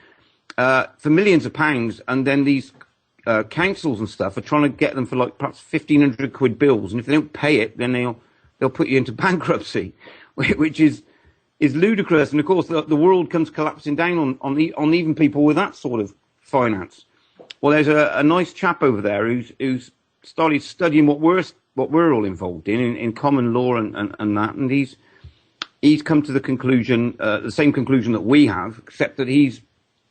for millions of pounds, and then these councils and stuff are trying to get them for like perhaps 1,500 quid bills, and if they don't pay it, then they'll put you into bankruptcy, which is ludicrous. And of course, the world comes collapsing down on even people with that sort of finance. Well, there's a nice chap over there who's started studying what we're all involved in common law and that, and he's come to the conclusion, the same conclusion that we have, except that he's,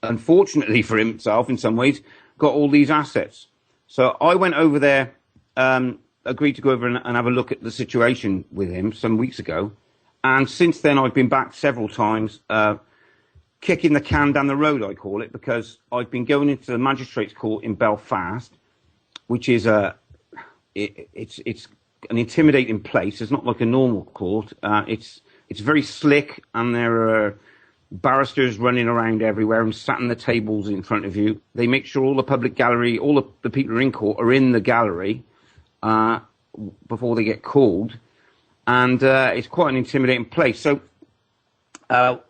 unfortunately for himself in some ways, got all these assets. So I went over there, agreed to go over and have a look at the situation with him some weeks ago. And since then, I've been back several times, kicking the can down the road, I call it, because I've been going into the magistrates' court in Belfast, which is it's an intimidating place. It's not like a normal court. It's very slick, and there are barristers running around everywhere and sat on the tables in front of you. They make sure all the public gallery, all the people who are in court are in the gallery before they get called. And it's quite an intimidating place. So the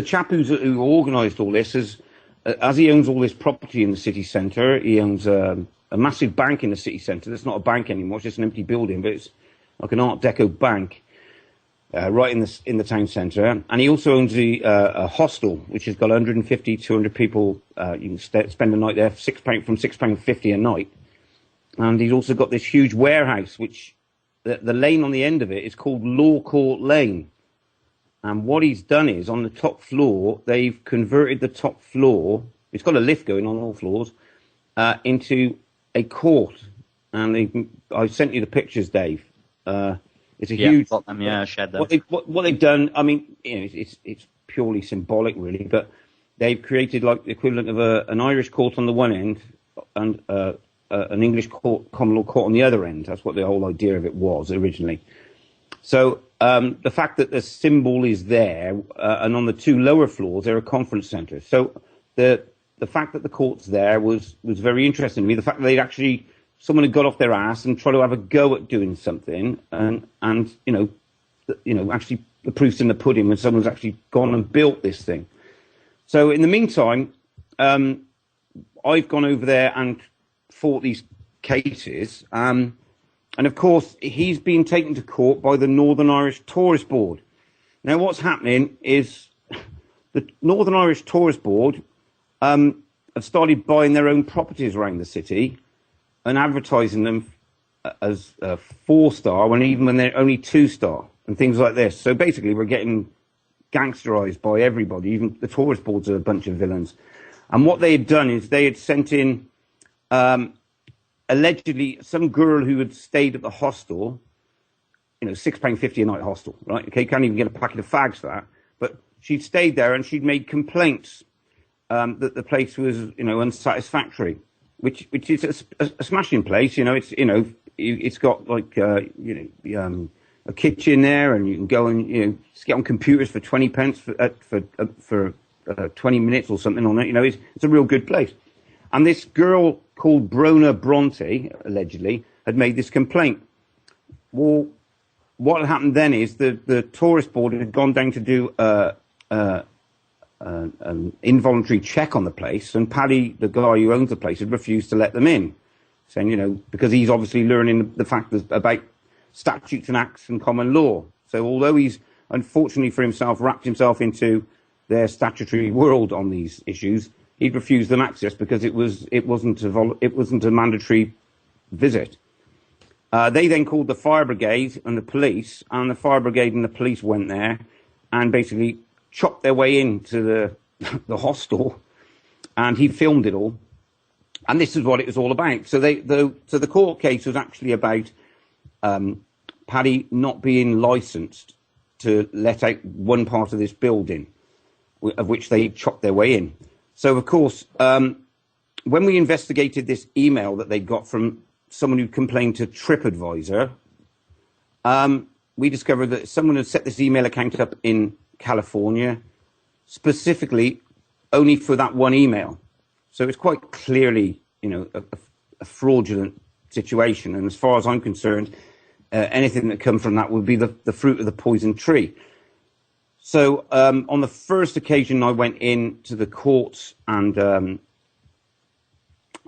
chap who organised all this, as he owns all this property in the city centre, he owns a massive bank in the city centre. That's not a bank anymore, it's just an empty building, but it's like an Art Deco bank. Right in the town centre, and he also owns a hostel which has got 150, 200 people. You can spend a night there, from £6.50 a night. And he's also got this huge warehouse, which the lane on the end of it is called Law Court Lane. And what he's done is, on the top floor, they've converted the top floor. It's got a lift going on all floors into a court. And I sent you the pictures, Dave. It's a huge. Got them, I shared them. What they've done, I mean, you know, it's purely symbolic, really. But they've created like the equivalent of an Irish court on the one end and an English court, common law court on the other end. That's what the whole idea of it was originally. So the fact that the symbol is there, and on the two lower floors there are conference centres. So the fact that the court's there was very interesting to me. The fact that someone had got off their ass and tried to have a go at doing something, and you know, actually the proof's in the pudding when someone's actually gone and built this thing. So in the meantime, I've gone over there and fought these cases, and of course he's been taken to court by the Northern Irish Tourist Board. Now what's happening is the Northern Irish Tourist Board have started buying their own properties around the city and advertising them as 4-star when they're only 2-star and things like this. So basically we're getting gangsterized by everybody. Even the tourist boards are a bunch of villains. And what they had done is they had sent in allegedly some girl who had stayed at the hostel, you know, £6.50 a night hostel, right? Okay, you can't even get a packet of fags for that. But she'd stayed there and she'd made complaints that the place was, you know, unsatisfactory. Which is a smashing place, you know. It's got like a kitchen there, and you can go and just get on computers for 20 pence for 20 minutes or something on it. You know, it's a real good place. And this girl called Brona Bronte allegedly had made this complaint. Well, what had happened then is the tourist board had gone down to do an involuntary check on the place, and Paddy, the guy who owns the place, had refused to let them in. saying, you know, because he's obviously learning the fact about statutes and acts and common law. So although he's, unfortunately for himself, wrapped himself into their statutory world on these issues, he'd refused them access because it wasn't a mandatory visit. They then called the fire brigade and the police, and the fire brigade and the police went there and basically chopped their way into the hostel, and he filmed it all. And this is what it was all about. So the court case was actually about Paddy not being licensed to let out one part of this building, of which they chopped their way in. So, of course, when we investigated this email that they got from someone who complained to TripAdvisor, we discovered that someone had set this email account up in California, specifically only for that one email. So it's quite clearly, you know, a fraudulent situation. And as far as I'm concerned, anything that comes from that would be the fruit of the poison tree. So on the first occasion, I went in to the courts and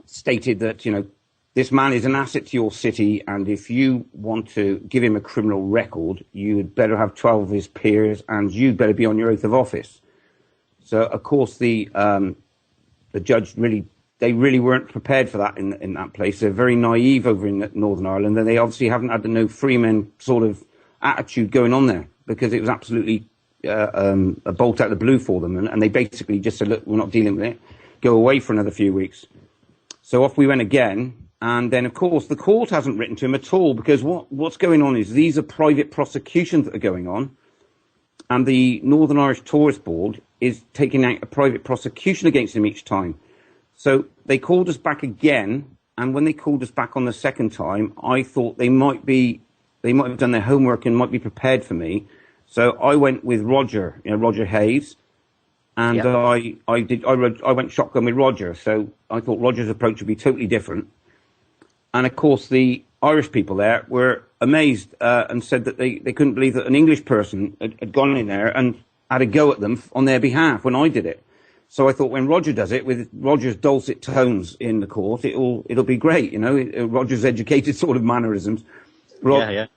stated that, you know, this man is an asset to your city, and if you want to give him a criminal record, you would better have 12 of his peers, and you'd better be on your oath of office. So, of course, the judge they really weren't prepared for that in that place. They're very naive over in Northern Ireland, and they obviously haven't had the no free men sort of attitude going on there, because it was absolutely a bolt out of the blue for them, and they basically just said, look, we're not dealing with it, go away for another few weeks. So off we went again, and then, of course, the court hasn't written to him at all, because what's going on is these are private prosecutions that are going on, and the Northern Irish Tourist Board is taking out a private prosecution against him each time. So they called us back again, and when they called us back on the second time, I thought they might have done their homework and might be prepared for me. So I went with Roger, Roger Hayes, and yep. I went shotgun with Roger. So I thought Roger's approach would be totally different. And of course, the Irish people there were amazed and said that they couldn't believe that an English person had gone in there and had a go at them on their behalf when I did it. So I thought when Roger does it with Roger's dulcet tones in the court, it'll be great, you know, Roger's educated sort of mannerisms, rather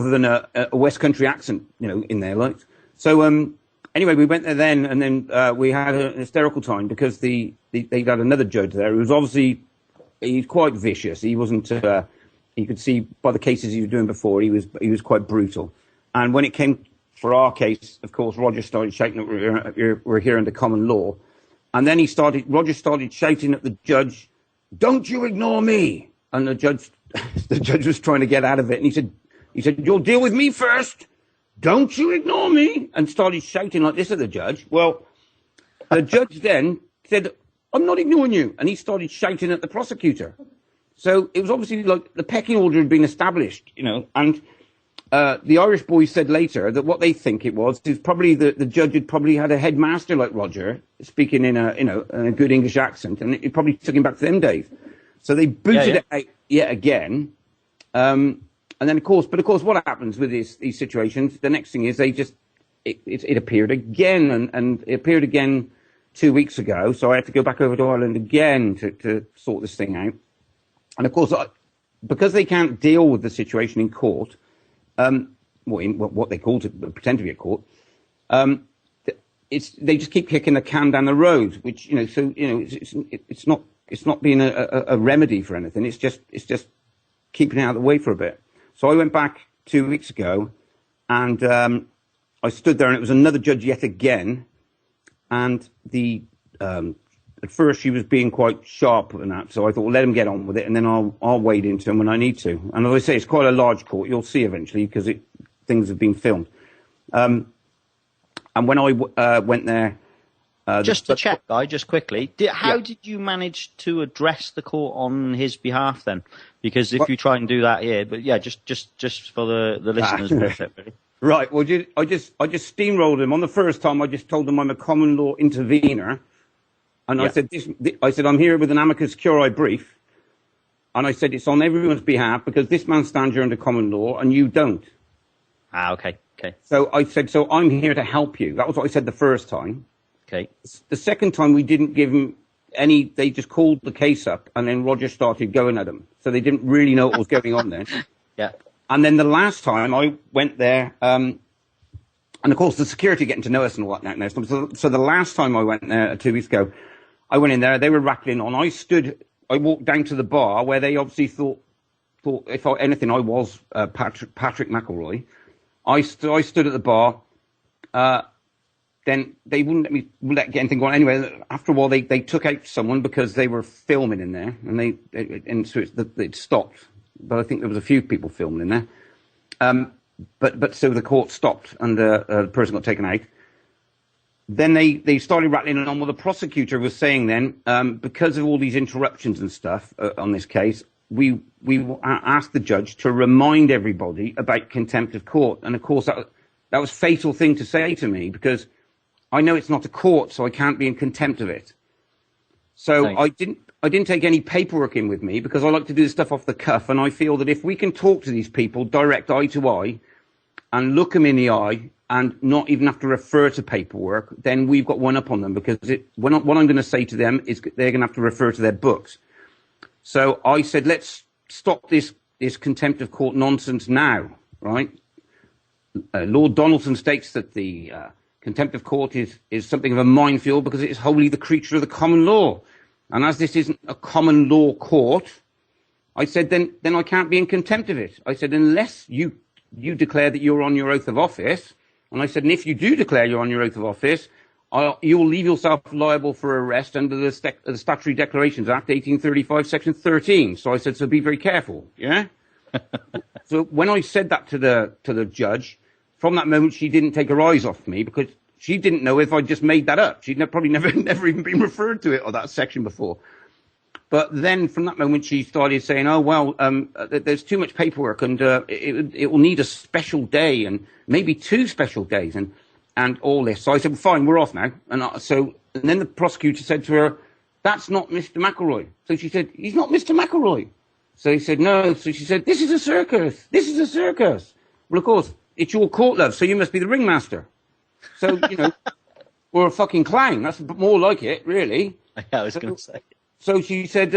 than a West Country accent, you know, in there, like. So anyway, we went there then, and then we had an hysterical time because they had another judge there who was obviously he's quite vicious. He wasn't. You could see by the cases he was doing before, he was quite brutal. And when it came for our case, of course, Roger started shouting that we're here under common law. And then Roger started shouting at the judge, "Don't you ignore me!" And the judge was trying to get out of it. And he said, "You'll deal with me first. Don't you ignore me!" And started shouting like this at the judge. Well, the judge then said, "I'm not ignoring you." And he started shouting at the prosecutor. So it was obviously like the pecking order had been established, you know, and the Irish boys said later that what they think it was is probably the judge had probably had a headmaster like Roger speaking in a good English accent, and it probably took him back to them days. So they booted it out yet again. And then, of course, what happens with these situations, the next thing is it appeared again, and it appeared again 2 weeks ago. So I had to go back over to Ireland again to sort this thing out. And of course, because they can't deal with the situation in court, what they call pretend to be a court, they just keep kicking the can down the road, which, you know, so, you know, it's not being a remedy for anything. It's just keeping it out of the way for a bit. So I went back 2 weeks ago, and I stood there, and it was another judge yet again, and at first she was being quite sharp and that, so I thought, well, let him get on with it, and then I'll wade into him when I need to. And as I say, it's quite a large court. You'll see eventually, because things have been filmed. And when I went there... just to check, Guy, just quickly, how did you manage to address the court on his behalf then? Because if you try and do that here, but yeah, just for the listeners' benefit, really. Right, well, I just steamrolled him. On the first time, I just told him I'm a common law intervener. And I said, I'm here with an amicus curiae brief. And I said, it's on everyone's behalf because this man stands here under common law and you don't. Okay. So I said, so I'm here to help you. That was what I said the first time. Okay. The second time, we didn't give him they just called the case up, and then Roger started going at them. So they didn't really know what was going on then. Yeah. And then the last time I went there, and of course the security getting to know us and all that now. So the last time I went there 2 weeks ago, I went in there, they were rattling on. I walked down to the bar where they obviously thought if anything I was Patrick McElroy. I stood at the bar, then they wouldn't let get anything going. Anyway, after a while they took out someone because they were filming in there, and so it stopped. But I think there was a few people filming in there. But so the court stopped and the person got taken out. Then they started rattling on. Well, the prosecutor was saying then, because of all these interruptions and stuff on this case, we asked the judge to remind everybody about contempt of court. And of course that was a fatal thing to say to me, because I know it's not a court, so I can't be in contempt of it. So Thanks. I didn't take any paperwork in with me, because I like to do this stuff off the cuff, and I feel that if we can talk to these people direct eye to eye and look them in the eye and not even have to refer to paperwork, then we've got one up on them, because what I'm going to say to them is they're going to have to refer to their books. So I said, let's stop this contempt of court nonsense now, right? Lord Donaldson states that the contempt of court is something of a minefield because it is wholly the creature of the common law. And as this isn't a common law court, I said, then I can't be in contempt of it. I said, unless you declare that you're on your oath of office, and I said, and if you do declare you're on your oath of office, you'll leave yourself liable for arrest under the Statutory Declarations Act 1835, Section 13. So I said, so be very careful, yeah? So when I said that to the judge, from that moment she didn't take her eyes off me, because she didn't know if I just made that up. She'd probably never even been referred to it or that section before. But then from that moment she started saying, oh, well, there's too much paperwork, and it will need a special day and maybe 2 special days and all this. So I said, well, fine, we're off now. And then the prosecutor said to her, that's not Mr. McElroy. So she said, he's not Mr. McElroy. So he said, no. So she said, this is a circus. This is a circus. Well, of course, it's your court, love, so you must be the ringmaster. So, we're a fucking clown. That's more like it, really. Yeah, I was going to say. So she said,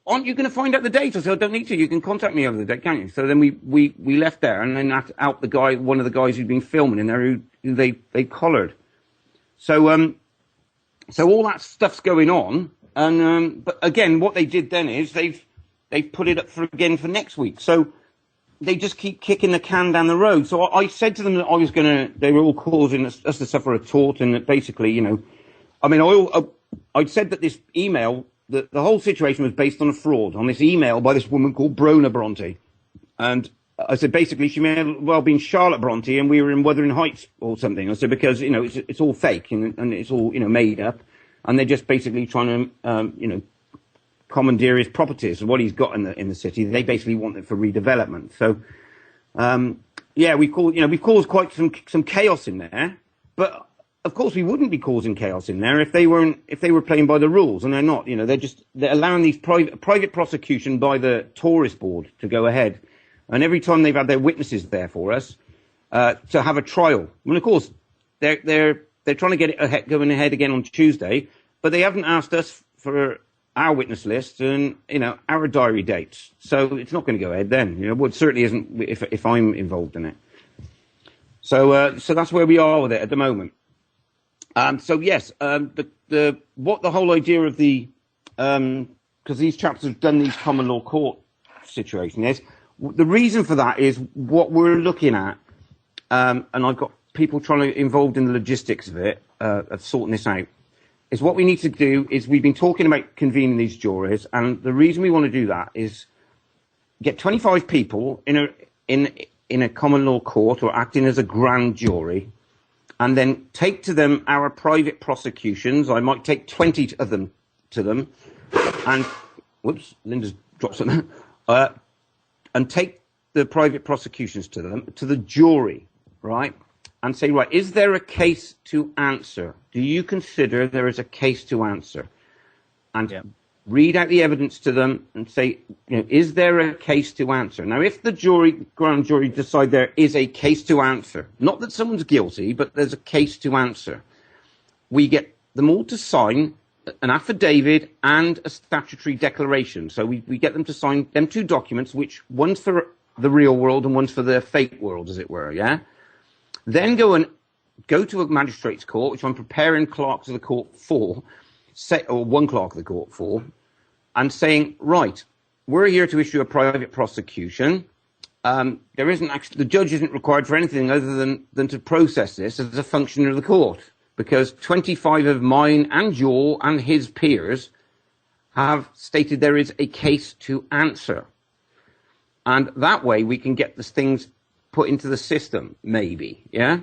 aren't you going to find out the date? I said, I don't need to. You can contact me over the date, can't you? So then we left there, and then out one of the guys who'd been filming in there, who they collared. So all that stuff's going on, and but again, what they did then is they've put it up for next week. So they just keep kicking the can down the road. So I said to them that they were all causing us to suffer a tort, and that basically, I'd said that this email, the whole situation was based on a fraud, on this email by this woman called Brona Bronte. And I said, basically, she may have well been Charlotte Bronte and we were in Wuthering Heights or something. I said, because, it's all fake and it's all, made up. And they're just basically trying to, commandeer his properties and what he's got in the city. They basically want it for redevelopment. So, we've caused quite some chaos in there. But of course, we wouldn't be causing chaos in there if they were playing by the rules, and they're not. They're allowing these private prosecution by the tourist board to go ahead, and every time they've had their witnesses there for us to have a trial. Well, of course, they're trying to get it going ahead again on Tuesday, but they haven't asked us for our witness list and our diary dates, so it's not going to go ahead then. Well, it certainly isn't if I'm involved in it. So that's where we are with it at the moment. So yes, the whole idea of because these chaps have done these common law court situations is, the reason for that is what we're looking at, and I've got people involved in the logistics of it, of sorting this out, is what we need to do is we've been talking about convening these juries, and the reason we want to do that is get 25 people in a common law court or acting as a grand jury, and then take to them our private prosecutions. I might take 20 of them to them, and whoops, Linda's dropped something. And take the private prosecutions to them, to the jury, right? And say, right, is there a case to answer? Do you consider there is a case to answer? And read out the evidence to them and say, is there a case to answer? Now, if the grand jury decide there is a case to answer, not that someone's guilty, but there's a case to answer, we get them all to sign an affidavit and a statutory declaration. So we get them to sign them two documents, which one's for the real world and one's for the fake world, as it were, yeah? Then go to a magistrate's court, which I'm preparing clerks of the court for, or one clerk of the court for, and saying, right, we're here to issue a private prosecution. There isn't actually, the judge isn't required for anything other than to process this as a function of the court, because 25 of mine and your and his peers have stated there is a case to answer. And that way we can get these things put into the system, maybe, yeah?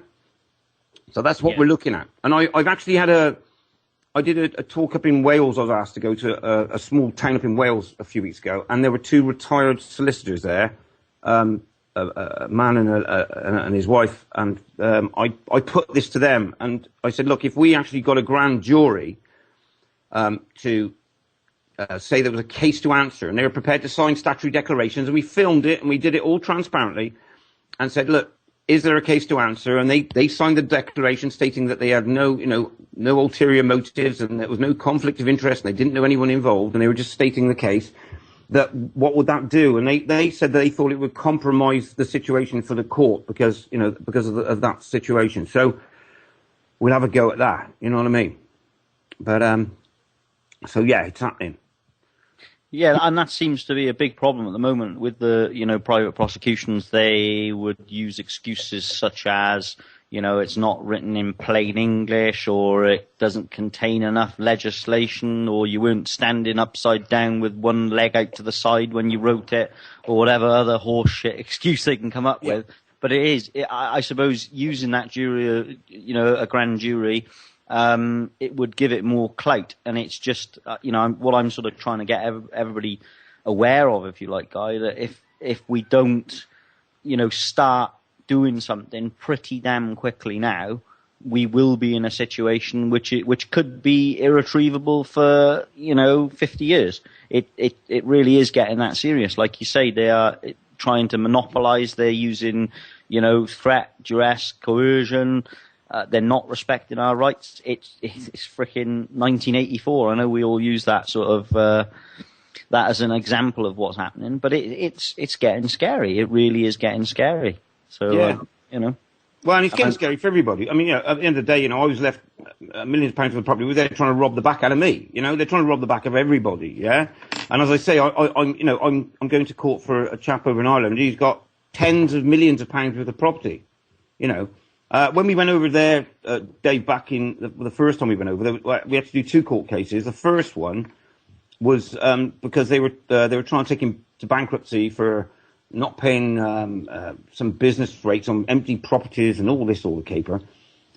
So that's what we're looking at. And I've actually I did a talk up in Wales. I was asked to go to a small town up in Wales a few weeks ago, and there were two retired solicitors there, a man and his wife, and I put this to them, and I said, look, if we actually got a grand jury to say there was a case to answer, and they were prepared to sign statutory declarations, and we filmed it, and we did it all transparently, and said, look, is there a case to answer? And they signed the declaration stating that they had no ulterior motives, and there was no conflict of interest, and they didn't know anyone involved, and they were just stating the case. That what would that do? And they said they thought it would compromise the situation for the court because of that situation. So we'll have a go at that. You know what I mean? But so yeah, it's happening. Yeah, and that seems to be a big problem at the moment with the, private prosecutions. They would use excuses such as, it's not written in plain English, or it doesn't contain enough legislation, or you weren't standing upside down with one leg out to the side when you wrote it, or whatever other horseshit excuse they can come up with. But I suppose, using that jury, a grand jury, it would give it more clout, and it's just, what I'm sort of trying to get everybody aware of, if you like, Guy, that if we don't, start doing something pretty damn quickly now, we will be in a situation which could be irretrievable for 50 years. It really is getting that serious. Like you say, they are trying to monopolize. They're using threat, duress, coercion. They're not respecting our rights. It's freaking 1984. I know we all use that sort of that as an example of what's happening, but it's getting scary. It really is getting scary. So Well, and it's getting scary for everybody. I mean, at the end of the day, I was left millions of pounds for the property. They're trying to rob the back out of me. They're trying to rob the back of everybody. Yeah. And as I say, I'm going to court for a chap over in Ireland. He's got tens of millions of pounds worth of property. When we went over there, Dave, back in the first time we went over there, we had to do two court cases. The first one was because they were trying to take him to bankruptcy for not paying some business rates on empty properties and all the caper.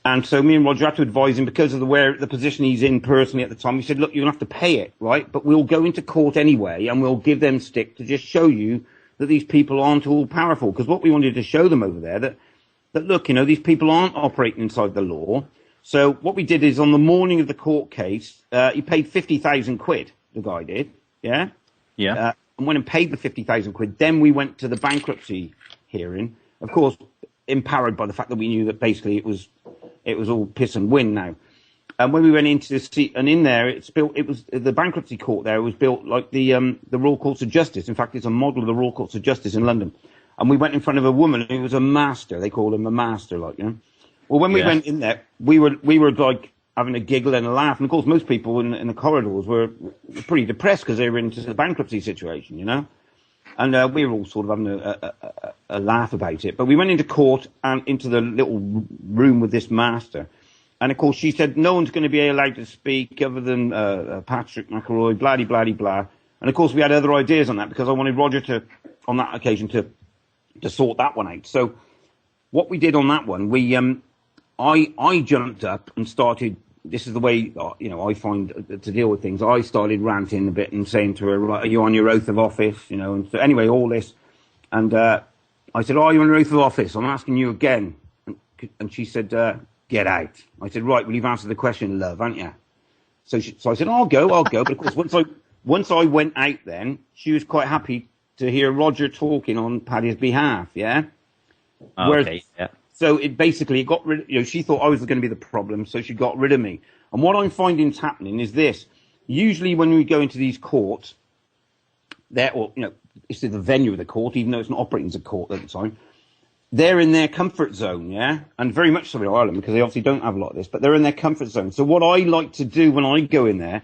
And so me and Roger had to advise him because of the position he's in personally at the time. We said, look, you're going to have to pay it, right? But we'll go into court anyway, and we'll give them stick to just show you that these people aren't all powerful. Because what we wanted to show them over there, that look, these people aren't operating inside the law. So what we did is, on the morning of the court case, he paid 50,000 quid, the guy did, yeah? Yeah. And went and paid the 50,000 quid. Then we went to the bankruptcy hearing, of course, empowered by the fact that we knew that basically it was all piss and wind now. And when we went into the seat, and in there, it was the bankruptcy court there was built like the Royal Courts of Justice. In fact, it's a model of the Royal Courts of Justice in London. And we went in front of a woman who was a master. They called him a master, Well, when we went in there, we were like having a giggle and a laugh. And of course, most people in the corridors were pretty depressed because they were into the bankruptcy situation, And we were all sort of having a laugh about it. But we went into court and into the little room with this master. And of course, she said, no one's going to be allowed to speak other than Patrick McElroy, blah-de-blah-de-blah. And of course, we had other ideas on that because I wanted Roger to, on that occasion, to sort that one out. So what we did on that one, I jumped up and started. This is the way I find to deal with things. I started ranting a bit and saying to her, right, "Are you on your oath of office?" And so anyway, all this, and I said, "Are you on your oath of office? I'm asking you again." And she said, "Get out." I said, "Right, well, you've answered the question, love, haven't you?" So I said, I'll go. But of course, once I went out, then she was quite happy to hear Roger talking on Paddy's behalf. Yeah. Okay. Yeah. So it got rid. She thought I was going to be the problem, so she got rid of me. And what I'm finding is happening is this: usually when we go into these courts, it's the venue of the court, even though it's not operating as a court at the time. They're in their comfort zone, yeah, and very much so in Ireland because they obviously don't have a lot of this, but they're in their comfort zone. So what I like to do when I go in there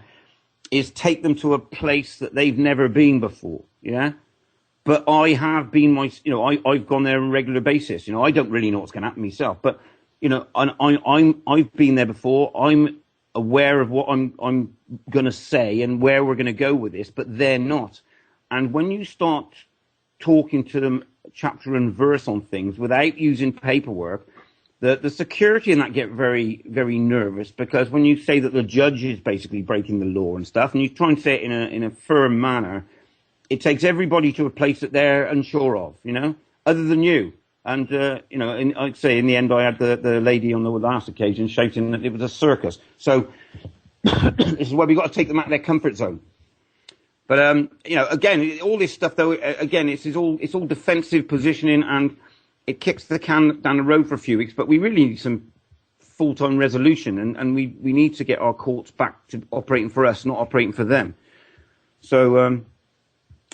is take them to a place that they've never been before, yeah. But I have been I've gone there on a regular basis. I don't really know what's going to happen myself, but I've been there before. I'm aware of what I'm going to say and where we're going to go with this, but they're not. And when you start talking to them chapter and verse on things without using paperwork, the security in that get very, very nervous, because when you say that the judge is basically breaking the law and stuff, and you try and say it in a firm manner, it takes everybody to a place that they're unsure of, other than you. And, and I'd say in the end, I had the lady on the last occasion shouting that it was a circus. So this is where we've got to take them out of their comfort zone. But, again, all this stuff, though, again, it's all defensive positioning, and it kicks the can down the road for a few weeks. But we really need some full-time resolution, and we need to get our courts back to operating for us, not operating for them. So,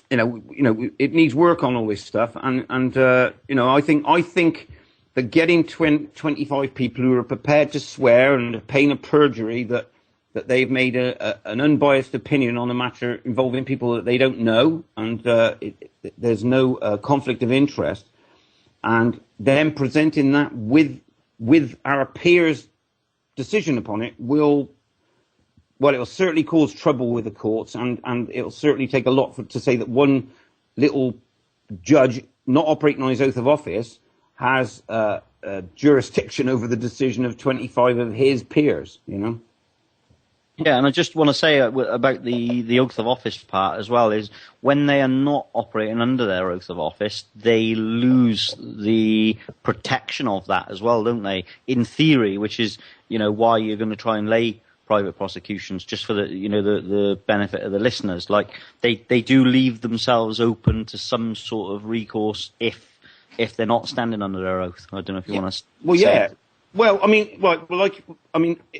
it needs work on all this stuff, and I think that getting 25 people who are prepared to swear under pain of perjury that they've made an unbiased opinion on a matter involving people that they don't know, and there's no conflict of interest, and then presenting that with our peers' decision upon it will certainly cause trouble with the courts, and it'll certainly take a lot to say that one little judge not operating on his oath of office has jurisdiction over the decision of 25 of his peers, Yeah, and I just want to say about the oath of office part as well, is when they are not operating under their oath of office, they lose the protection of that as well, don't they? In theory, which is, why you're going to try and lay private prosecutions, just for the benefit of the listeners. Like they do leave themselves open to some sort of recourse if they're not standing under their oath. I don't know if you want to. Well, yeah. Well,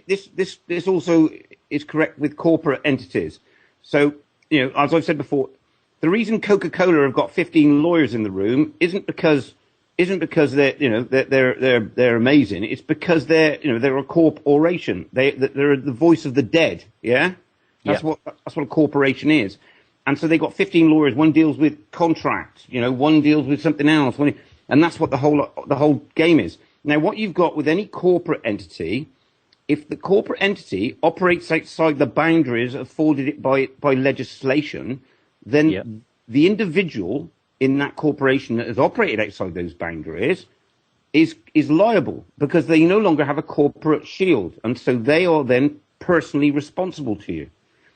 this also is correct with corporate entities. So, as I've said before, the reason Coca-Cola have got 15 lawyers in the room isn't because they're amazing. It's because they're a corporation. They're the voice of the dead. Yeah, that's what a corporation is. And so they got 15 lawyers. One deals with contracts. One deals with something else. And that's what the whole game is. Now, what you've got with any corporate entity, if the corporate entity operates outside the boundaries afforded it by legislation, then the individual in that corporation that has operated outside those boundaries is liable, because they no longer have a corporate shield, and so they are then personally responsible to you.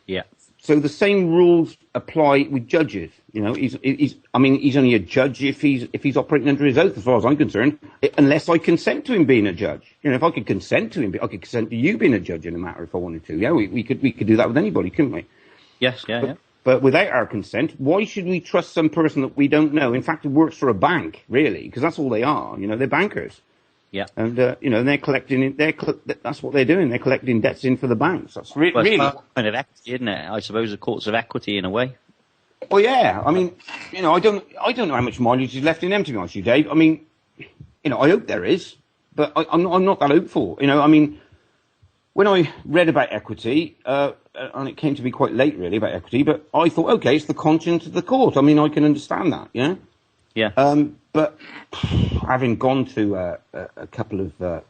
Yeah. So the same rules apply with judges. He's only a judge if he's operating under his oath, as far as I'm concerned, unless I consent to him being a judge. If I could consent to him, I could consent to you being a judge in a matter if I wanted to. Yeah, we could do that with anybody, couldn't we? Yes, yeah. But without our consent, why should we trust some person that we don't know? In fact, it works for a bank, really, because that's all they are. They're bankers. Yeah. And, they're collecting, that's what they're doing. They're collecting debts in for the banks. That's really kind of equity, isn't it? I suppose the courts of equity in a way. Well, yeah. I don't know how much mileage is left in them, to be honest with you, Dave. I hope there is, but I'm not that hopeful. When I read about equity, and it came to me quite late, really, about equity, but I thought, okay, it's the conscience of the court. I can understand that, yeah? Yeah. But having gone to a couple of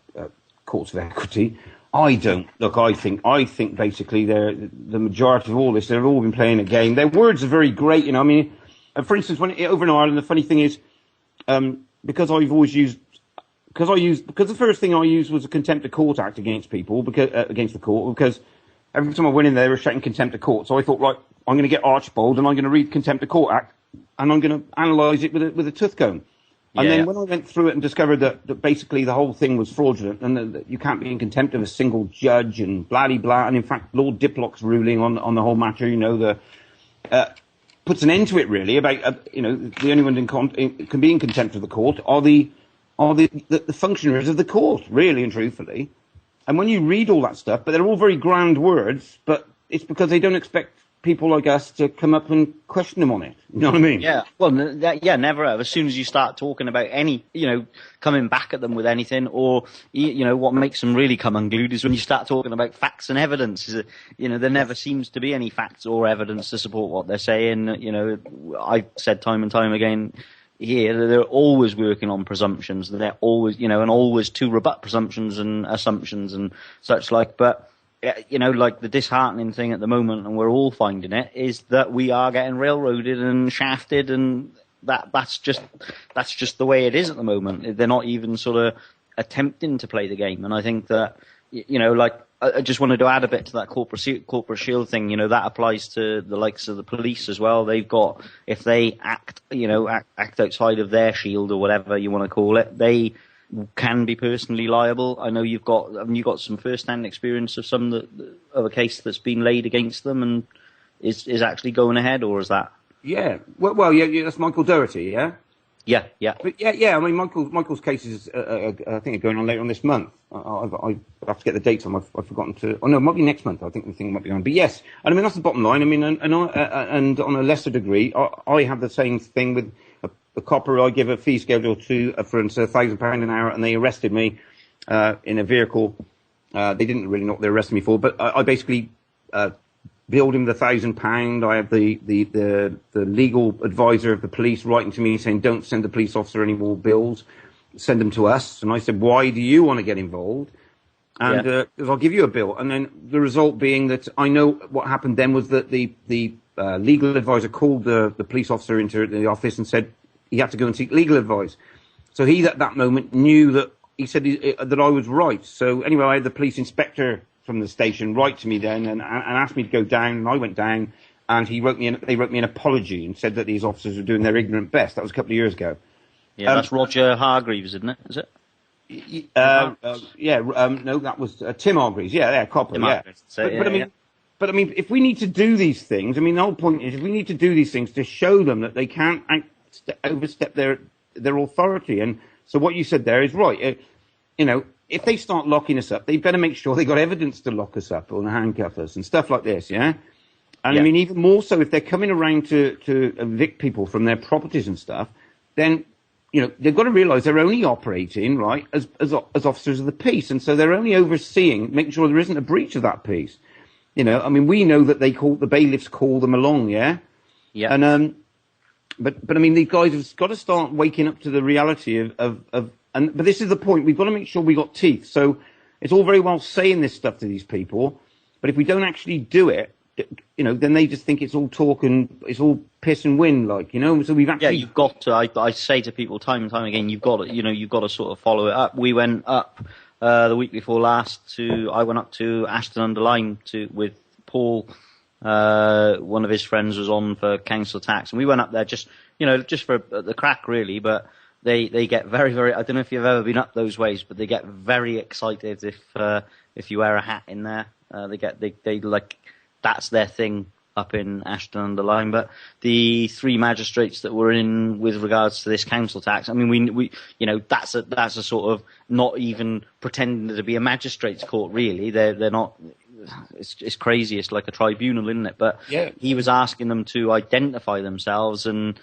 courts of equity, I think basically the majority of all this, they've all been playing a game. Their words are very great, for instance, over in Ireland, the funny thing is, because the first thing I used was a contempt of court act against people, against the court, because every time I went in there, they were shouting contempt of court. So I thought, right, I'm going to get Archbold and I'm going to read contempt of court act, and I'm going to analyse it with a tooth comb. And then when I went through it and discovered that basically the whole thing was fraudulent, and that you can't be in contempt of a single judge and blah-de-blah, and in fact Lord Diplock's ruling on the whole matter, puts an end to it, really, about, the only one can be in contempt of the court are the functionaries of the court, really and truthfully. And when you read all that stuff, but they're all very grand words, but it's because they don't expect people like us to come up and question them on it. You know what I mean? Yeah. Well, never have. As soon as you start talking about any, coming back at them with anything, or, what makes them really come unglued is when you start talking about facts and evidence. There never seems to be any facts or evidence to support what they're saying. I've said time and time again here that they're always working on presumptions. They're always, and always to rebut presumptions and assumptions and such like. But, like the disheartening thing at the moment, and we're all finding it, is that we are getting railroaded and shafted, and that's just the way it is at the moment. They're not even sort of attempting to play the game, and I think that, I just wanted to add a bit to that corporate shield thing. That applies to the likes of the police as well. They've got, if they act outside of their shield or whatever you want to call it, they can be personally liable. I know you've got some first-hand experience of of a case that's been laid against them and is actually going ahead, or is that? Yeah. Well, yeah. That's Michael Doherty, yeah. Yeah, yeah. But yeah. I mean, Michael's cases, I think, are going on later on this month. I have to get the dates on. I've forgotten to. Oh no, it might be next month. I think the thing might be on. But yes, and I mean that's the bottom line. I mean, and on a lesser degree, I have the same thing with the copper. I give a fee schedule to, for instance, £1,000 an hour, and they arrested me in a vehicle. They didn't really know what they arrested me for, but I basically billed him the £1,000. I have the legal advisor of the police writing to me saying, don't send the police officer any more bills, send them to us. And I said, why do you want to get involved? And because I'll give you a bill. And then the result being that I know what happened then was that the legal advisor called the police officer into the office and said he had to go and seek legal advice. So he at that moment knew that he said that I was right. So anyway, I had the police inspector from the station write to me then and asked me to go down, and I went down, and they wrote me an apology and said that these officers were doing their ignorant best. That was a couple of years ago. Yeah, that's Roger Hargreaves, isn't it? Is it? No, that was Tim Hargreaves. Yeah, copper. Tim Hargreaves. But I mean, if we need to do these things, I mean, the whole point is, if we need to do these things to show them that they can't overstep their authority. And so what you said there is right. If they start locking us up, they better make sure they got evidence to lock us up or handcuff us and stuff like this, yeah? And I mean, even more so, if they're coming around to evict people from their properties and stuff, then, they've got to realise they're only operating, right, as officers of the peace. And so they're only overseeing, making sure there isn't a breach of that peace. I mean, we know that the bailiffs call them along, yeah? Yeah. And, but I mean, these guys have got to start waking up to the reality but this is the point. We've got to make sure we got teeth. So it's all very well saying this stuff to these people, but if we don't actually do it, then they just think it's all talk and it's all piss and wind, So we've actually you've got to. I say to people time and time again, you've got to sort of follow it up. We went up the week before last I went up to Ashton-under-Lyne with Paul. One of his friends was on for council tax, and we went up there just for the crack, really, but. They get very, very. I don't know if you've ever been up those ways, but they get very excited if you wear a hat in there. They like that's their thing up in Ashton-under-Lyne. But the three magistrates that were in with regards to this council tax, I mean, we that's a sort of not even pretending to be a magistrate's court, really. They're not. It's crazy. It's like a tribunal, isn't it? But he was asking them to identify themselves and.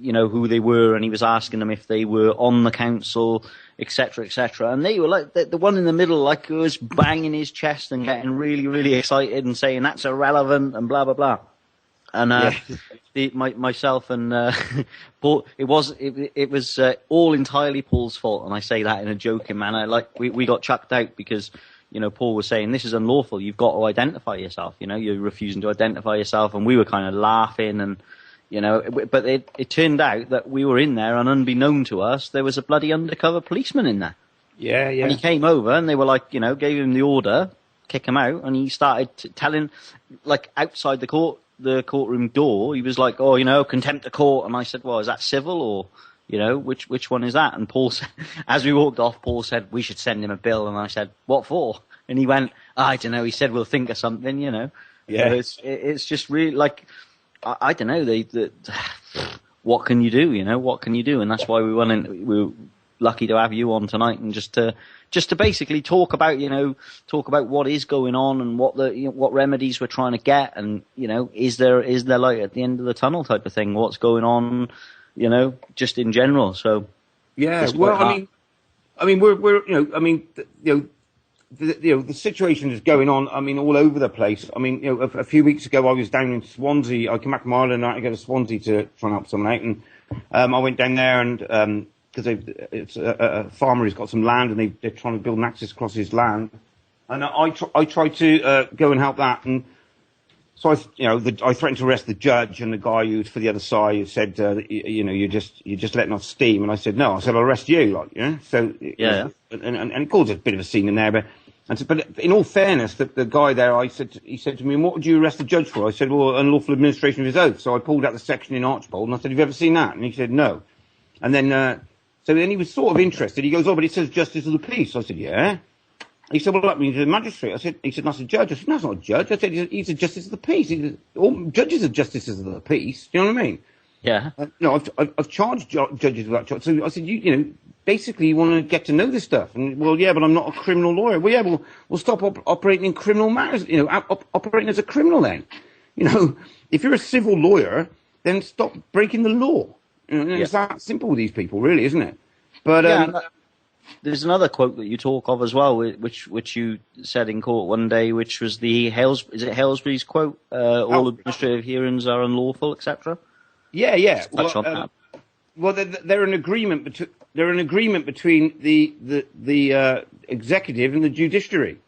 Who they were, and he was asking them if they were on the council, etc., etc. And they were like the one in the middle, like was banging his chest and getting really, really excited and saying that's irrelevant and blah blah blah. And myself and Paul, it was all entirely Paul's fault, and I say that in a joking manner. We got chucked out because. Paul was saying, this is unlawful. You've got to identify yourself. You're refusing to identify yourself, and we were kind of laughing and. But it turned out that we were in there, and unbeknown to us, there was a bloody undercover policeman in there. Yeah. And he came over, and they were like, gave him the order, kick him out, and he started telling, outside the courtroom door, he was like, contempt of court, and I said, well, is that civil or, which one is that? And Paul said, as we walked off, Paul said we should send him a bill, and I said, what for? And he went, I don't know. He said we'll think of something, Yeah. So it's just really I don't know. What can you do? What can you do? And that's why we went in. lucky to have you on tonight, and just to basically talk about what is going on and what remedies we're trying to get, and is there light at the end of the tunnel type of thing? What's going on, just in general. So yeah, well, the situation is going on. I mean, all over the place. I mean, a few weeks ago I was down in Swansea. I came back from Ireland and I had to go to Swansea to try and help someone out, and I went down there and because it's a farmer who's got some land and they're trying to build an access across his land, and I tried to go and help that, and so I threatened to arrest the judge, and the guy who's for the other side said, you're just letting off steam, and I said no, I'll arrest you, So yeah. And it caused a bit of a scene in there, but in all fairness, the guy there, he said to me, what would you arrest the judge for? I said, well, unlawful administration of his oath. So I pulled out the section in Archbold, and I said, have you ever seen that? And he said, no. And then, so then he was sort of interested. He goes, oh, but it says justice of the peace. I said, yeah. He said, well, that means a magistrate. He said, that's a judge. I said, no, that's not a judge. I said, he's a justice of the peace. He said, all judges are justices of the peace. Do you know what I mean? Yeah. No, I've charged judges with that charge. So I said, basically you want to get to know this stuff. And, well, yeah, but I'm not a criminal lawyer. Well, yeah, we'll stop operating in criminal matters, operating as a criminal then. If you're a civil lawyer, then stop breaking the law. It's that simple with these people, really, isn't it? But there's another quote that you talk of as well, which you said in court one day, which was the Halsbury's quote, all administrative hearings are unlawful, etc. Yeah. Touch on that. Well, they're an agreement between the executive and the judiciary.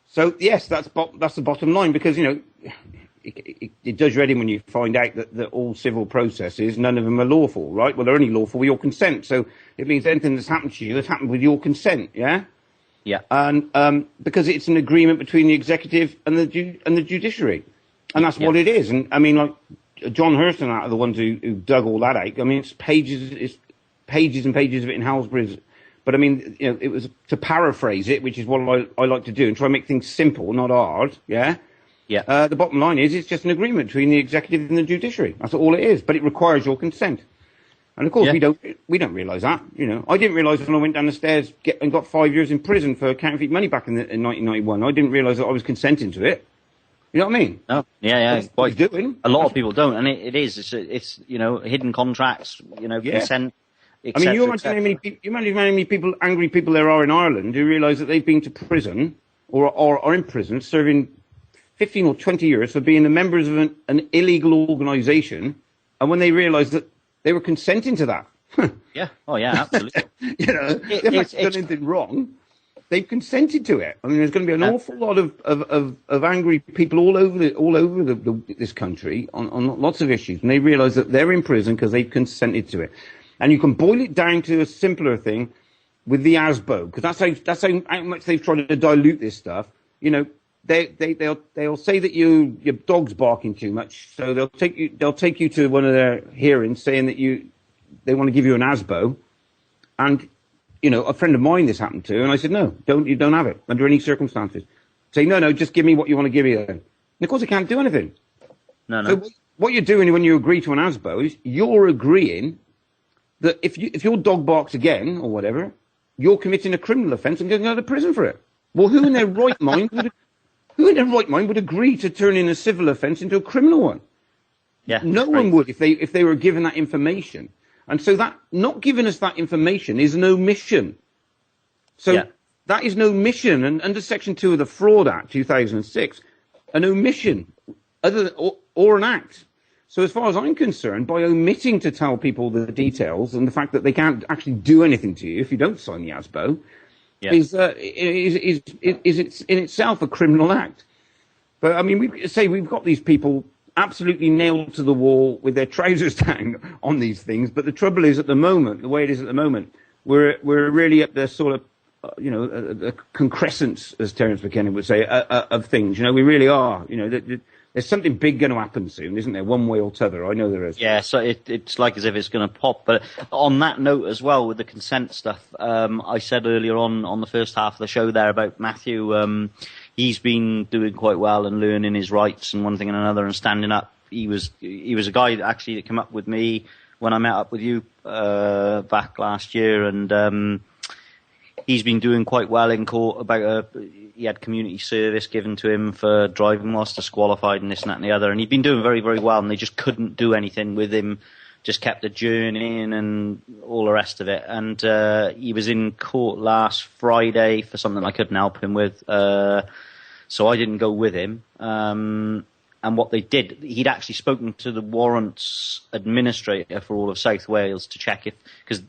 So yes, that's the bottom line, because it does you ready when you find out that all civil processes, none of them are lawful, right? Well, they're only lawful with your consent. So it means anything that's happened to you has happened with your consent, yeah? Yeah. And because it's an agreement between the executive and the judiciary, and that's what it is. And I mean, like John Hurston are the ones who dug all that out. I mean, it's pages and pages of it in Halsbury's. But I mean, it was to paraphrase it, which is what I like to do, and try and make things simple, not hard, yeah? Yeah. The bottom line is it's just an agreement between the executive and the judiciary. That's all it is. But it requires your consent. And of course, we don't realise that. I didn't realise when I went down the stairs and got 5 years in prison for counterfeit money back in 1991. I didn't realise that I was consenting to it. You know what I mean? Oh, yeah. That's what he's doing. A lot of people don't, and it's hidden contracts. Consent. I mean, you imagine how many angry people there are in Ireland who realise that they've been to prison or are in prison serving 15 or 20 years for being the members of an illegal organisation, and when they realise that they were consenting to that. Yeah. Oh, yeah, absolutely. They haven't done anything wrong. They've consented to it. I mean, there's going to be an awful lot of angry people all over this country on lots of issues, and they realise that they're in prison because they've consented to it. And you can boil it down to a simpler thing with the ASBO, because that's how much they've tried to dilute this stuff. They'll say that your dog's barking too much, so they'll take you to one of their hearings saying that they want to give you an ASBO, and a friend of mine this happened to, and I said no, you don't have it under any circumstances. Say no, just give me what you want to give me then. And of course, they can't do anything. No. So what you're doing when you agree to an ASBO is you're agreeing that if your dog barks again or whatever, you're committing a criminal offence and going to prison for it. Well, who in their right mind would agree to turn in a civil offence into a criminal one? Yeah. No one would if they were given that information. And so that not giving us that information is an omission. So that is an omission, and under Section 2 of the Fraud Act 2006, an omission or an act. So as far as I'm concerned, by omitting to tell people the details and the fact that they can't actually do anything to you if you don't sign the ASBO, is in itself a criminal act. But I mean, we've got these people absolutely nailed to the wall with their trousers down on these things. But the trouble is, the way it is at the moment, we're really at the sort of the concrescence, as Terence McKenna would say, of things. We really are. There's something big going to happen soon, isn't there? One way or t'other. I know there is. Yeah, so it's like as if it's going to pop. But on that note as well, with the consent stuff, I said earlier on the first half of the show there about Matthew. He's been doing quite well and learning his rights and one thing and another and standing up. He was a guy that actually came up with me when I met up with you back last year, and he's been doing quite well in court. He had community service given to him for driving whilst disqualified and this and that and the other, and he'd been doing very, very well, and they just couldn't do anything with him. Just kept adjourning and all the rest of it. And he was in court last Friday for something I couldn't help him with, so I didn't go with him. And what they did, he'd actually spoken to the warrants administrator for all of South Wales to check because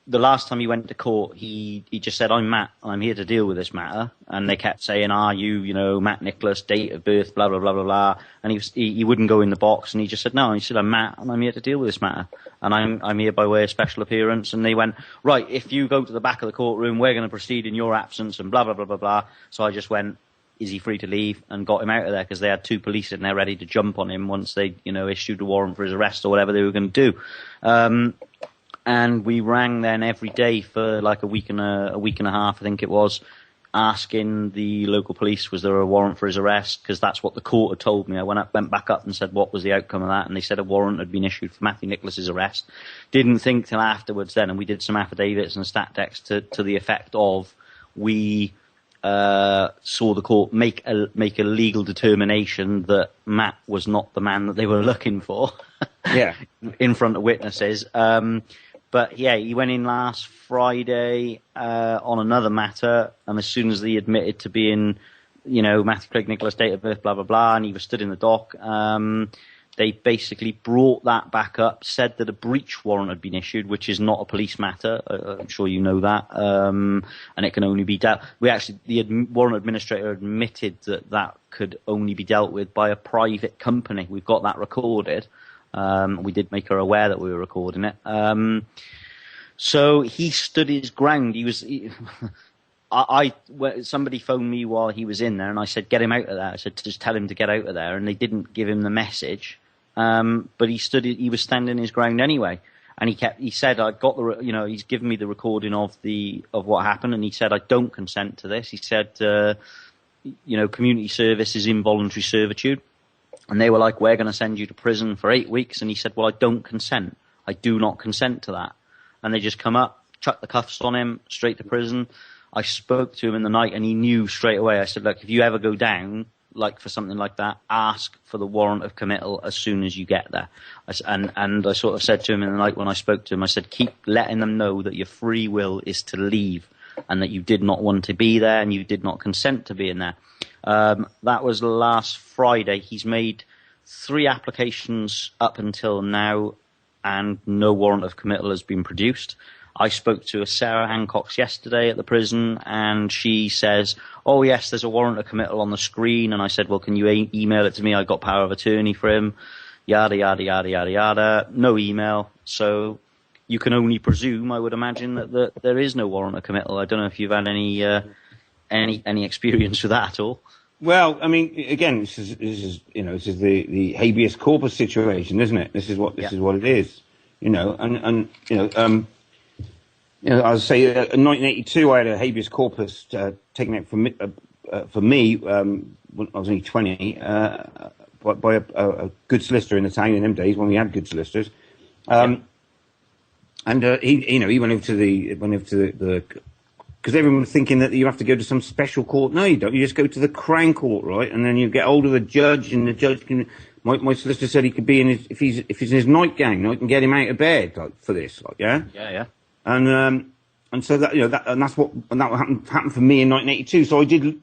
the last time he went to court, he just said, "I'm Matt, and I'm here to deal with this matter." And they kept saying, "Are you, Matt Nicholas, date of birth, blah, blah, blah, blah, blah." And he wouldn't go in the box, and he just said, "No." And he said, "I'm Matt, and I'm here to deal with this matter. And I'm here by way of special appearance." And they went, "Right, if you go to the back of the courtroom, we're going to proceed in your absence," and blah, blah, blah, blah, blah. So I just went, "Is he free to leave?" and got him out of there, because they had 2 police in there ready to jump on him once they, issued a warrant for his arrest or whatever they were going to do. And we rang then every day for like a week and a half, I think it was, asking the local police, was there a warrant for his arrest? Because that's what the court had told me. I went back up and said, what was the outcome of that? And they said a warrant had been issued for Matthew Nicholas's arrest. Didn't think till afterwards then, and we did some affidavits and stat decks to the effect of, we saw the court make a legal determination that Matt was not the man that they were looking for. Yeah. In front of witnesses. But yeah, he went in last Friday on another matter, and as soon as he admitted to being, Matthew Craig Nicholas, date of birth, blah, blah, blah, and he was stood in the dock, they basically brought that back up, said that a breach warrant had been issued, which is not a police matter. I'm sure you know that. And it can only be dealt... The warrant administrator admitted that could only be dealt with by a private company. We've got that recorded. We did make her aware that we were recording it. So he stood his ground. Somebody phoned me while he was in there, and I said, "Get him out of there." I said, "Just tell him to get out of there." And they didn't give him the message. But he was standing his ground anyway. And he said, "I got he's given me the recording of what happened." And he said, "I don't consent to this." He said, "Community service is involuntary servitude." And they were like, "We're going to send you to prison for 8 weeks." And he said, "Well, I don't consent. I do not consent to that." And they just come up, chuck the cuffs on him, straight to prison. I spoke to him in the night, and he knew straight away. I said, "Look, if you ever go down, like for something like that, ask for the warrant of committal as soon as you get there." And I sort of said to him in the night when I spoke to him, I said, "Keep letting them know that your free will is to leave, and that you did not want to be there, and you did not consent to being there." That was last Friday. He's made 3 applications up until now, and no warrant of committal has been produced. I spoke to a Sarah Hancock's yesterday at the prison, and she says, "Oh yes, there's a warrant of committal on the screen." And I said, "Well, can you email it to me? I got power of attorney for him." Yada, yada, yada, yada, yada. No email. So you can only presume, I would imagine, that there is no warrant of committal. I don't know if you've had any experience with that at all. Well, I mean, again, this is the habeas corpus situation, isn't it? This is what it is, I would say in 1982 I had a habeas corpus taken out for me when I was only 20 by a good solicitor in the town in them days when we had good solicitors, and he went over to the because everyone was thinking that you have to go to some special court. No, you don't. You just go to the Crown Court, right? And then you get hold of the judge, and the judge can. My solicitor said he could be in his if he's in his nightgown, I can get him out of bed for this, yeah. Yeah. And so that happened for me in 1982. So I did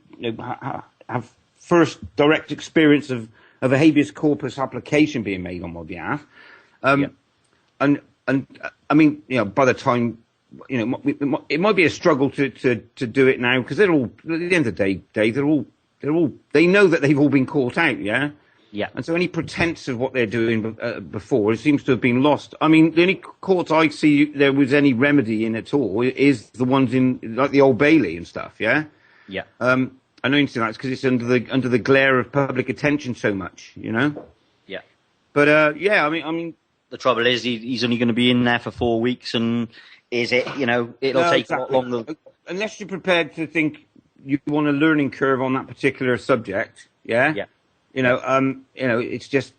have first direct experience of a habeas corpus application being made on my behalf. And I mean, by the time. It might be a struggle to do it now, because they're all, at the end of the day, they know that they've all been caught out, yeah? Yeah. And so any pretense of what they're doing before, it seems to have been lost. I mean, the only courts I see there was any remedy in at all is the ones in, like the Old Bailey and stuff, yeah? Yeah. I know you say that's because it's under the glare of public attention so much, Yeah. But, I mean... The trouble is, he's only going to be in there for 4 weeks, and... Is it, it'll take exactly. A lot longer. Unless you're prepared to think you want a learning curve on that particular subject, yeah? Yeah. It's just,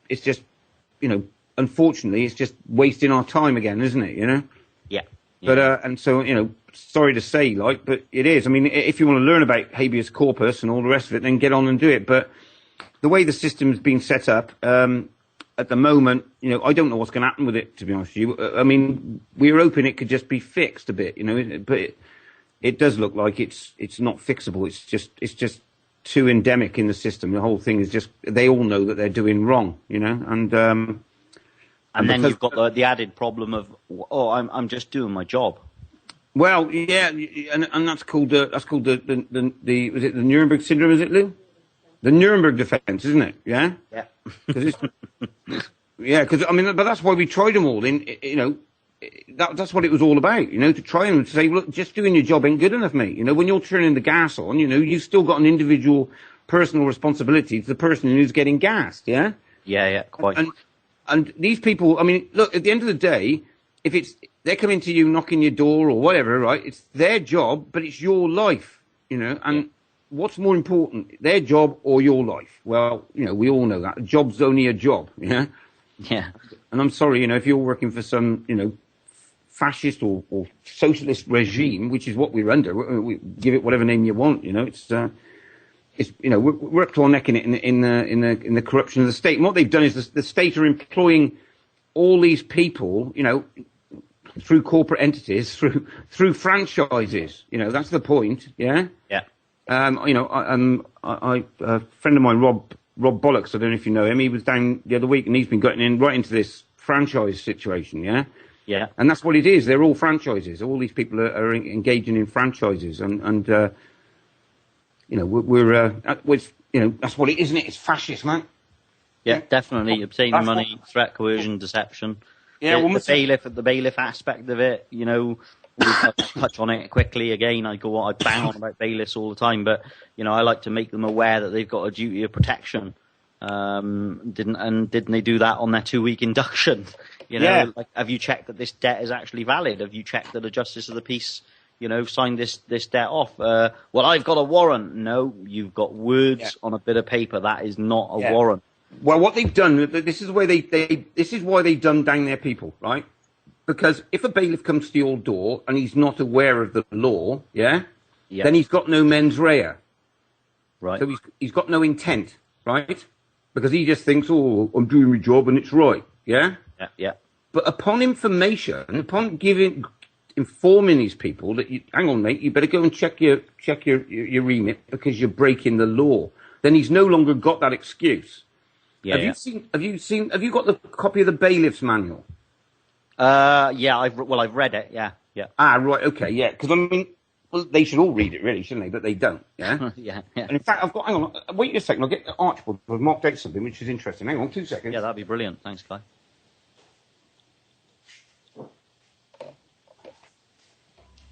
unfortunately, it's just wasting our time again, isn't it? You know. Yeah. But and so sorry to say, but it is. I mean, if you want to learn about habeas corpus and all the rest of it, then get on and do it. But the way the system's been set up at the moment, I don't know what's going to happen with it. To be honest with you, I mean, we were hoping it could just be fixed a bit, but it does look like it's not fixable. It's just too endemic in the system. The whole thing is just they all know that they're doing wrong, And then you've got the added problem of, I'm just doing my job. Well, yeah, and that's called the was it the Nuremberg syndrome? Is it, Lou? The Nuremberg defence, isn't it? Yeah. Yeah. Because I mean, but that's why we tried them all. That's what it was all about. To try and say, look, just doing your job ain't good enough, mate. When you're turning the gas on, you've still got an individual personal responsibility to the person who's getting gassed. Yeah. Yeah, quite. And these people, I mean, look, at the end of the day, if they're coming to you, knocking your door or whatever, right? It's their job, but it's your life, and what's more important, their job or your life? Well, we all know that. A job's only a job, yeah? Yeah. And I'm sorry, if you're working for some, fascist or socialist regime, which is what we're under, we give it whatever name you want, it's we're up to our neck in it in the corruption of the state. And what they've done is the state are employing all these people, through corporate entities, through franchises. That's the point. Yeah. Yeah. A friend of mine, Rob Bollocks, I don't know if you know him. He was down the other week, and he's been getting right into this franchise situation. Yeah. Yeah. And that's what it is. They're all franchises. All these people are engaging in franchises, and that's what it is, isn't it? It's fascist, man. Yeah, definitely. Obtaining money, threat, coercion, deception. Yeah, the bailiff aspect of it, we'll touch on it quickly again. I bang on about bailiffs all the time, but, I like to make them aware that they've got a duty of protection. Didn't they do that on their 2-week induction? Have you checked that this debt is actually valid? Have you checked that a justice of the peace signed this debt off? Well, I've got a warrant. No, you've got words on a bit of paper. That is not a warrant. Well, what they've done, this is why they dumb down their people, right? Because if a bailiff comes to your door and he's not aware of the law, then he's got no mens rea. Right. So he's got no intent, right? Because he just thinks, I'm doing my job and it's right, yeah? Yeah. But upon informing these people that hang on, mate, you better go and check your remit because you're breaking the law. Then he's no longer got that excuse. Yeah. Have you got the copy of the bailiff's manual? Yeah. I've read it. Yeah. Ah, right. Okay. Yeah. Because I mean, they should all read it, really, shouldn't they? But they don't. Yeah. Yeah. And in fact, hang on. Wait a second. I'll get Archibald. I've marked out something which is interesting. Hang on, 2 seconds. Yeah, that'd be brilliant. Thanks, Guy.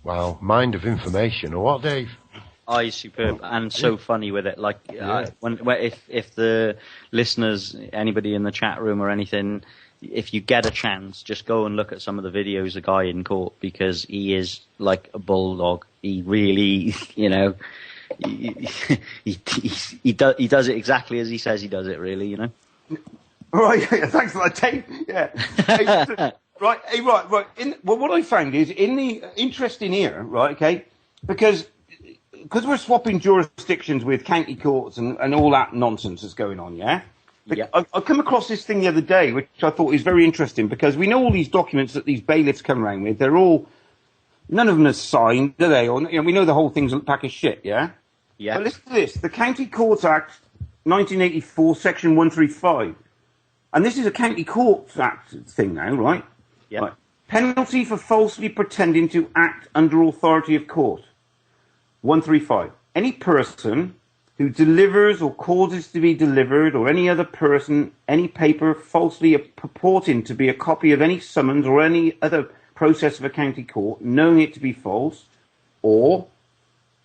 Wow, mind of information, or what, Dave? He's superb and so funny with it. Like, if the listeners, anybody in the chat room or anything, if you get a chance, just go and look at some of the videos of Guy in court, because he is like a bulldog. He really, he does it exactly as he says he does it, really, Right, thanks for that, Dave. Yeah. Right. What I found is in the interesting here, right? Okay, because we're swapping jurisdictions with county courts and all that nonsense that's going on. Yeah. I come across this thing the other day, which I thought was very interesting, because we know all these documents that these bailiffs come around with. None of them are signed, do they? Or we know the whole thing's a pack of shit. Yeah. Yeah. But listen to this: the County Courts Act, 1984, Section 135, and this is a County Courts Act thing now, right? Yeah. Right. Penalty for falsely pretending to act under authority of court. 135. Any person who delivers or causes to be delivered, or any other person, any paper falsely purporting to be a copy of any summons or any other process of a county court, knowing it to be false, or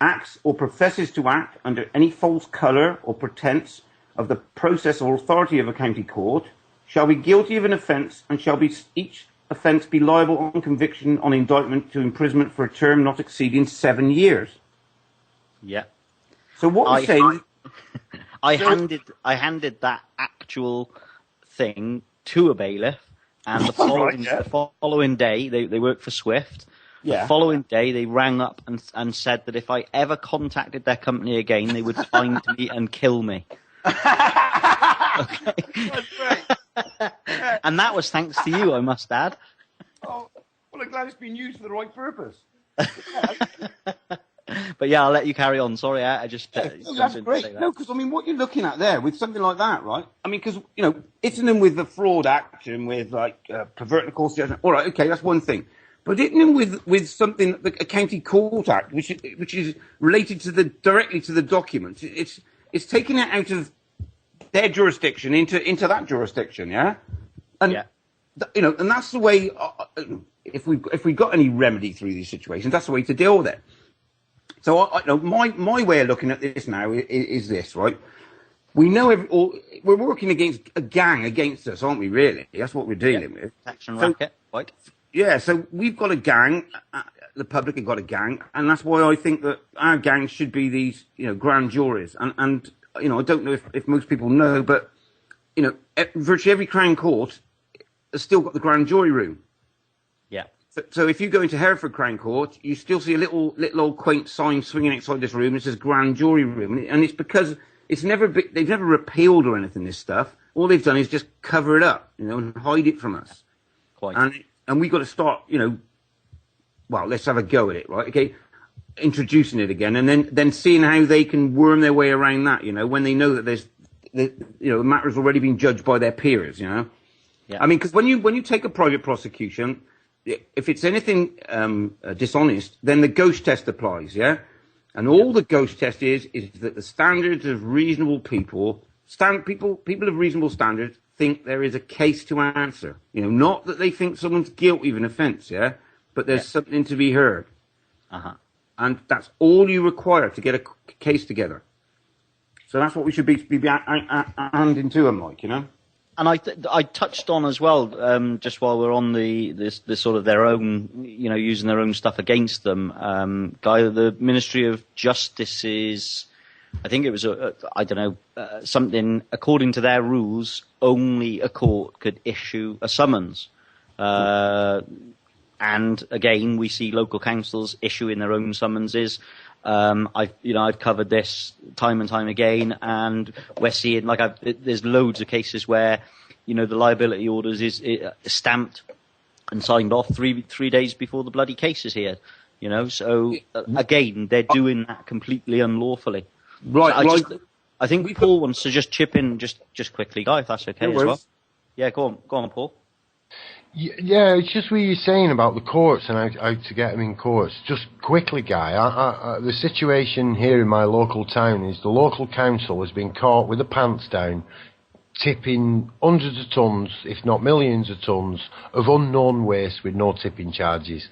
acts or professes to act under any false colour or pretence of the process or authority of a county court, shall be guilty of an offence, and shall be each offence be liable on conviction on indictment to imprisonment for a term not exceeding 7 years. Yeah. So what we're saying... I handed that actual thing to a bailiff, and the following day, they worked for Swift. Yeah. The following day, they rang up and said that if I ever contacted their company again, they would find me and kill me. Okay. That's great. And that was thanks to you, I must add. Oh, well, I'm glad it's been used for the right purpose. But yeah, I'll let you carry on. Sorry, I just... that's great. No, because, I mean, what you're looking at there with something like that, right? I mean, because, hitting them with the fraud action, with, perverting the course of judgment, all right, okay, that's one thing. But hitting them with something, a county court act, which is related directly to the document, it's taking it out of their jurisdiction into that jurisdiction, yeah? And, and that's the way, if we got any remedy through these situations, that's the way to deal with it. So my way of looking at this now is this, right? We know we're working against a gang against us, aren't we? Really, that's what we're dealing with. Action racket, right? Yeah. So we've got a gang. The public have got a gang, and that's why I think that our gang should be these, grand juries. And I don't know if most people know, but virtually every Crown Court has still got the grand jury room. Yeah. So if you go into Hereford Crown Court, you still see a little old quaint sign swinging outside this room. It says Grand Jury Room, and it's because they've never repealed or anything. This stuff, all they've done is just cover it up, and hide it from us. Quite. And we've got to start, well, let's have a go at it, right? Okay, introducing it again, and then seeing how they can worm their way around that. When they know that the matter's already been judged by their peers. Yeah. I mean, because when you take a private prosecution, if it's anything dishonest, then the ghost test applies, yeah? And all the ghost test is that the standards of reasonable people of reasonable standards think there is a case to answer. Not that they think someone's guilty of an offence, yeah? But there's something to be heard. Uh-huh. And that's all you require to get a case together. So that's what we should be handing to them, And I touched on as well, just while we're on this sort of their own, using their own stuff against them. The Ministry of Justice's, I think it was something according to their rules, only a court could issue a summons. And again, we see local councils issuing their own summonses. I've covered this time and time again, and we're seeing there's loads of cases where the liability orders is stamped and signed off three days before the bloody case is here. So again, they're doing that completely unlawfully. Right. I think Paul wants to just chip in just quickly, Guy, if that's okay as well. Yeah, go on, Paul. Yeah, it's just what you're saying about the courts and how to get them in courts. Just quickly, Guy, the situation here in my local town is the local council has been caught with the pants down, tipping hundreds of tons, if not millions of tons, of unknown waste with no tipping charges.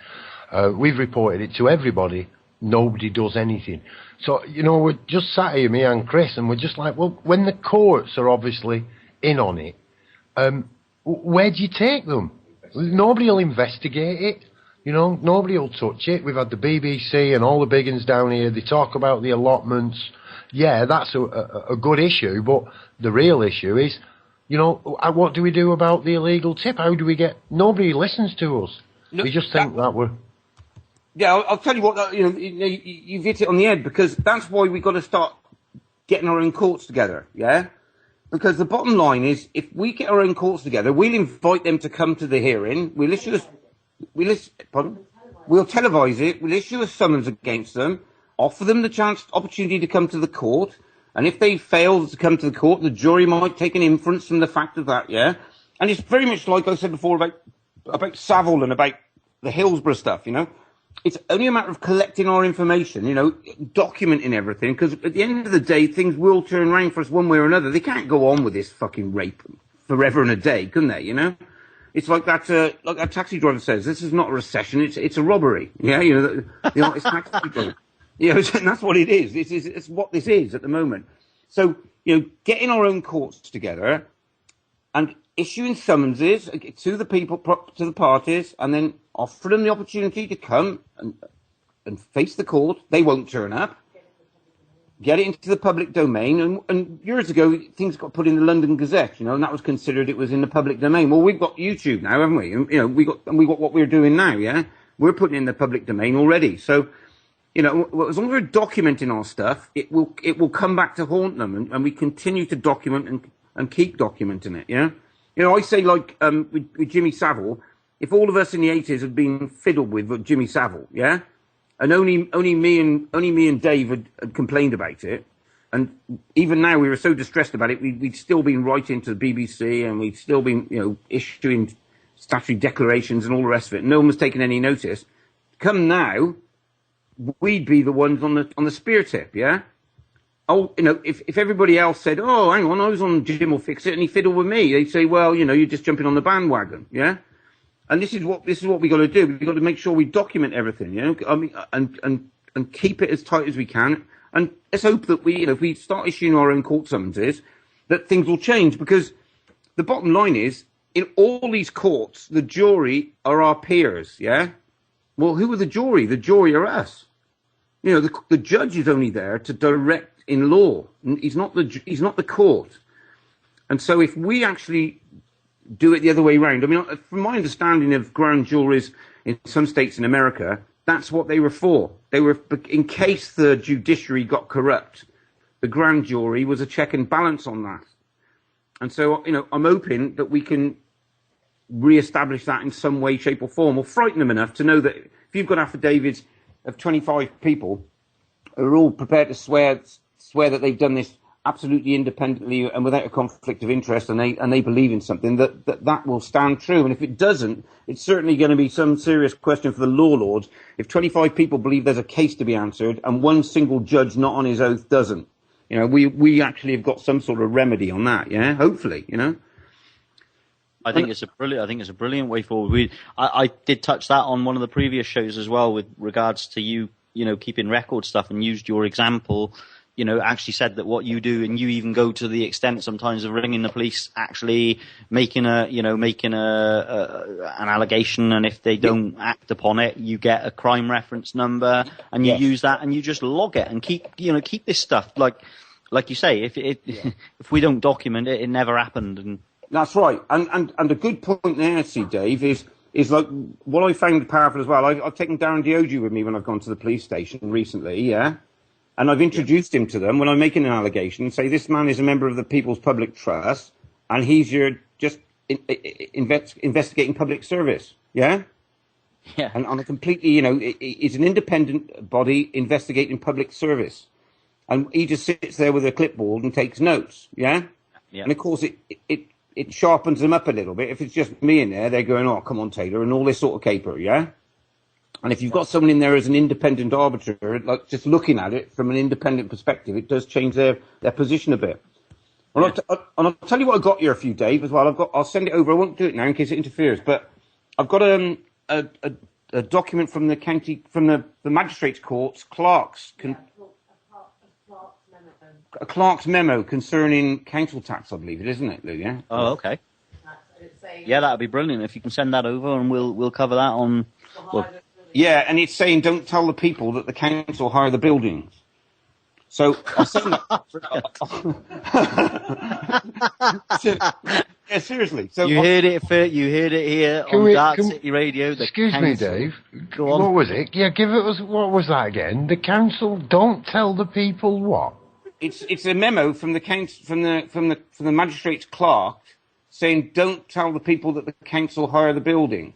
We've reported it to everybody. Nobody does anything. So, we're just sat here, me and Chris, and we're just like, well, when the courts are obviously in on it, where do you take them? Nobody will investigate it. Nobody will touch it. We've had the BBC and all the big uns down here. They talk about the allotments. Yeah, that's a good issue, but the real issue is, what do we do about the illegal tip? How do we get... Nobody listens to us. We just think that we're... Yeah, I'll tell you what, you've hit it on the head, because that's why we've got to start getting our own courts together, yeah? Because the bottom line is, if we get our own courts together, we'll invite them to come to the hearing, we'll televise it, we'll issue a summons against them, offer them the opportunity to come to the court, and if they fail to come to the court, the jury might take an inference from the fact of that, yeah? And it's very much like I said before about Savile and about the Hillsborough stuff, It's only a matter of collecting our information, documenting everything, because at the end of the day, things will turn around for us one way or another. They can't go on with this fucking rape forever and a day, can they, It's like that taxi driver says, this is not a recession, it's a robbery. Yeah, it's taxi driver. And that's what it is. It's what this is at the moment. So, getting our own courts together and issuing summonses to the people, to the parties, and then offer them the opportunity to come and face the court. They won't turn up. get it into the public domain, and years ago things got put in the London Gazette, and that was considered it was in the public domain. Well, we've got YouTube now, haven't we? And, we got what we're doing now, yeah? We're putting it in the public domain already. So, as long as we're documenting our stuff, it will come back to haunt them, and we continue to document and keep documenting it, yeah? I say, like, with Jimmy Savile, if all of us in the 80s had been fiddled with Jimmy Savile, yeah? And only me and Dave had complained about it, and even now we were so distressed about it, we'd still been writing to the BBC, and we'd still been issuing statutory declarations and all the rest of it. No one was taking any notice. Come now, we'd be the ones on the spear tip, yeah. Oh, if everybody else said, oh, hang on, I was on Jim will fix it, and he fiddled with me, they'd say, well, you're just jumping on the bandwagon, yeah. And this is what we got to do. We've got to make sure we document everything, and keep it as tight as we can. And let's hope that if we start issuing our own court summonses, that things will change. Because the bottom line is, in all these courts, the jury are our peers, yeah? Well, who are the jury? The jury are us. The judge is only there to direct in law. He's not the court. And so if we actually do it the other way around. I mean, from my understanding of grand juries in some states in America, that's what they were for. They were, in case the judiciary got corrupt, the grand jury was a check and balance on that. And so, I'm hoping that we can re-establish that in some way, shape or form, or frighten them enough to know that if you've got affidavits of 25 people who are all prepared to swear that they've done this absolutely independently and without a conflict of interest, and they believe in something, that will stand true. And if it doesn't, it's certainly going to be some serious question for the law lords. If 25 people believe there's a case to be answered and one single judge not on his oath doesn't, we actually have got some sort of remedy on that. Yeah, hopefully, I think it's a brilliant way forward. I did touch that on one of the previous shows as well, with regards to you keeping record stuff, and used your example. Actually said that what you do, and you even go to the extent sometimes of ringing the police, actually making an allegation, and if they don't act upon it, you get a crime reference number, and you use that, and you just log it, and keep this stuff like you say. If we don't document it, it never happened. And that's right. And a good point there, see, Dave, is like what I found powerful as well. I've taken Darren Diogi with me when I've gone to the police station recently, yeah. And I've introduced him to them when I'm making an allegation, say this man is a member of the People's Public Trust, and he's your just investigating public service, yeah? Yeah. And on a completely, it's an independent body investigating public service. And he just sits there with a clipboard and takes notes, yeah? Yeah. And of course it sharpens them up a little bit. If it's just me in there, they're going, oh, come on, Taylor, and all this sort of caper, yeah? And if you've got someone in there as an independent arbiter, like just looking at it from an independent perspective, it does change their position a bit. And I'll tell you what I got here for you, Dave, as well. I'll send it over. I won't do it now in case it interferes, but I've got a document from the county, from the magistrates' courts, a clerk's memo concerning council tax, I believe it, isn't it, Lou? Yeah. Oh, okay. Yeah, that'd be brilliant if you can send that over, and we'll cover that on. Well, yeah, and it's saying don't tell the people that the council hire the buildings. So I'll send that. Yeah, seriously. So you heard it here on Darkcity Radio. Excuse me, Dave. Go on. What was it? Yeah, give it us. What was that again? The council don't tell the people what? It's a memo from the council, from the magistrate's clerk saying don't tell the people that the council hire the building.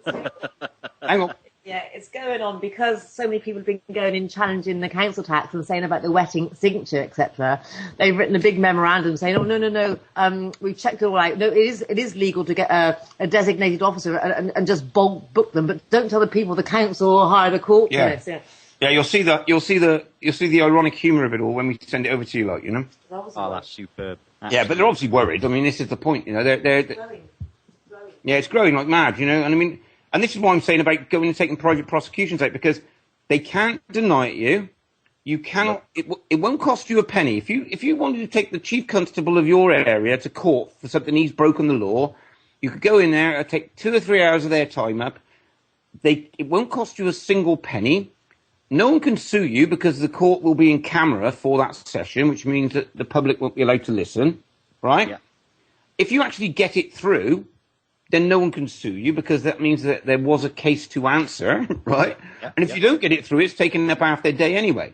Hang on. Yeah, it's going on because so many people have been going in challenging the council tax and saying about the wetting signature, etc. They've written a big memorandum saying, "Oh no, we've checked it all out. No, it is legal to get a designated officer and just book them, but don't tell the people the council hired a court for this." Yeah. Yeah, you'll see the ironic humour of it all when we send it over to you, like, you know. Oh, that's superb. Yeah, but they're obviously worried. I mean, this is the point, you know. They're growing. Yeah, it's growing like mad, you know. And I mean, and this is why I'm saying about going and taking private prosecutions out, because they can't deny it you. You cannot. It won't cost you a penny. If you wanted to take the chief constable of your area to court for something he's broken the law, you could go in there and take 2 or 3 hours of their time up. It won't cost you a single penny. no one can sue you because the court will be in camera for that session, which means that the public won't be allowed to listen, right? Yeah. If you actually get it through, then no one can sue you because that means that there was a case to answer, right? Yeah, and if you don't get it through, it's taking up half their day anyway.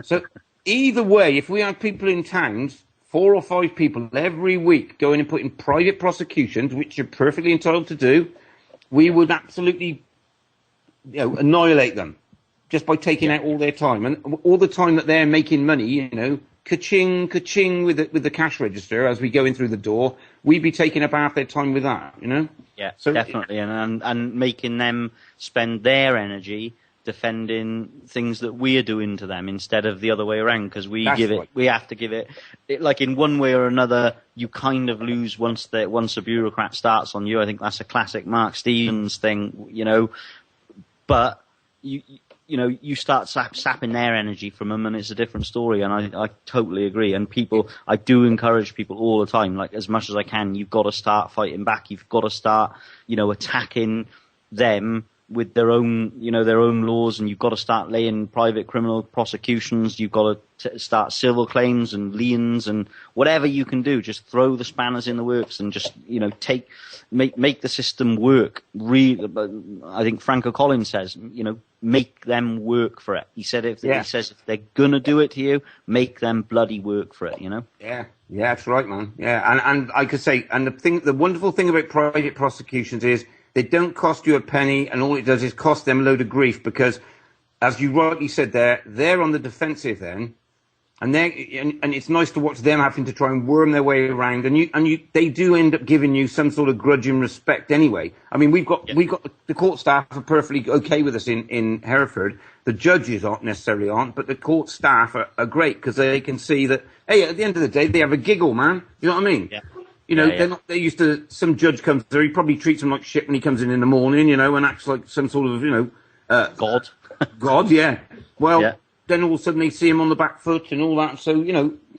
So either way, if we have people in towns, 4 or 5 people every week going and putting private prosecutions, which you're perfectly entitled to do, we would absolutely annihilate them just by taking out all their time. And all the time that they're making money, ka-ching, ka-ching with the cash register as we go in through the door, we'd be taking up half their time with that, Yeah, So definitely. And making them spend their energy defending things that we are doing to them instead of the other way around, because we That's give it, right. we have to give it, like in one way or another, you kind of lose once a bureaucrat starts on you. I think that's a classic Mark Stevens thing, but you start sapping their energy from them, and it's a different story. And I totally agree. And I do encourage people all the time, like as much as I can, you've got to start fighting back. You've got to start, attacking them with their own laws, and you've got to start laying private criminal prosecutions. You've got to start civil claims and liens and whatever you can do. Just throw the spanners in the works and just, make the system work. I think Franco Collins says, make them work for it. He says if they're gonna do it to you, make them bloody work for it. Yeah, that's right, man. Yeah, and I could say, and the wonderful thing about private prosecutions is they don't cost you a penny, and all it does is cost them a load of grief because, as you rightly said there, they're on the defensive then, and it's nice to watch them having to try and worm their way around, and they do end up giving you some sort of grudging respect anyway. I mean, we've got the court staff are perfectly okay with us in Hereford. The judges aren't, but the court staff are great because they can see that, hey, at the end of the day, they have a giggle, man. You know what I mean? Yeah. They're used to, some judge comes there, he probably treats them like shit when he comes in the morning, and acts like some sort of, God. God, yeah. Well, then all of a sudden they see him on the back foot and all that. So,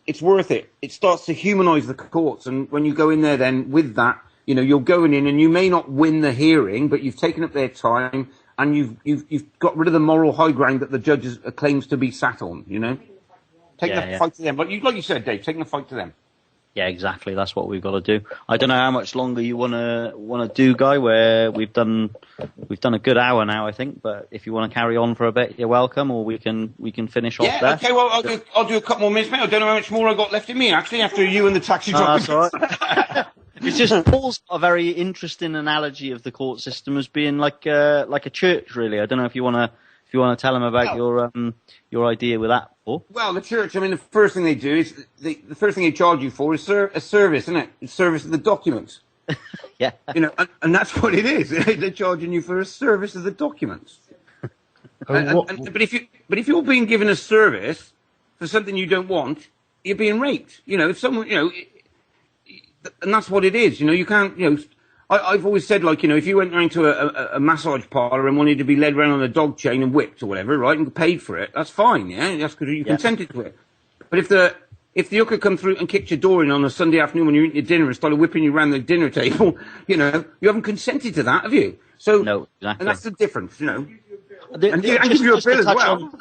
it's worth it. It starts to humanise the courts. And when you go in there then with that, you're going in and you may not win the hearing, but you've taken up their time and you've got rid of the moral high ground that the judge claims to be sat on, Taking the fight to them. Like you said, Dave, taking the fight to them. Yeah, exactly. That's what we've got to do. I don't know how much longer you want to do, Guy. Where we've done a good hour now, I think. But if you want to carry on for a bit, you're welcome. Or we can finish off there. Yeah. Okay. Well, I'll do a couple more minutes, mate. I don't know how much more I got left in me actually after you and the taxi driver. That's all right. It's just Paul's got a very interesting analogy of the court system as being like a church, really. I don't know if you want to tell him about your idea with that, Paul. Well, the church, I mean, the first thing they do is, the first thing they charge you for is a service, isn't it? It's service of the documents. Yeah. And that's what it is. They're charging you for a service of the documents. But if you're being given a service for something you don't want, you're being raped. If someone, and that's what it is. You can't, I've always said, if you went round to a massage parlour and wanted to be led around on a dog chain and whipped or whatever, right, and paid for it, that's fine, yeah? That's because you consented to it. But if the hooker come through and kicked your door in on a Sunday afternoon when you're eating your dinner and started whipping you around the dinner table, you haven't consented to that, have you? So, no, exactly. And that's the difference, And give you a bill as well.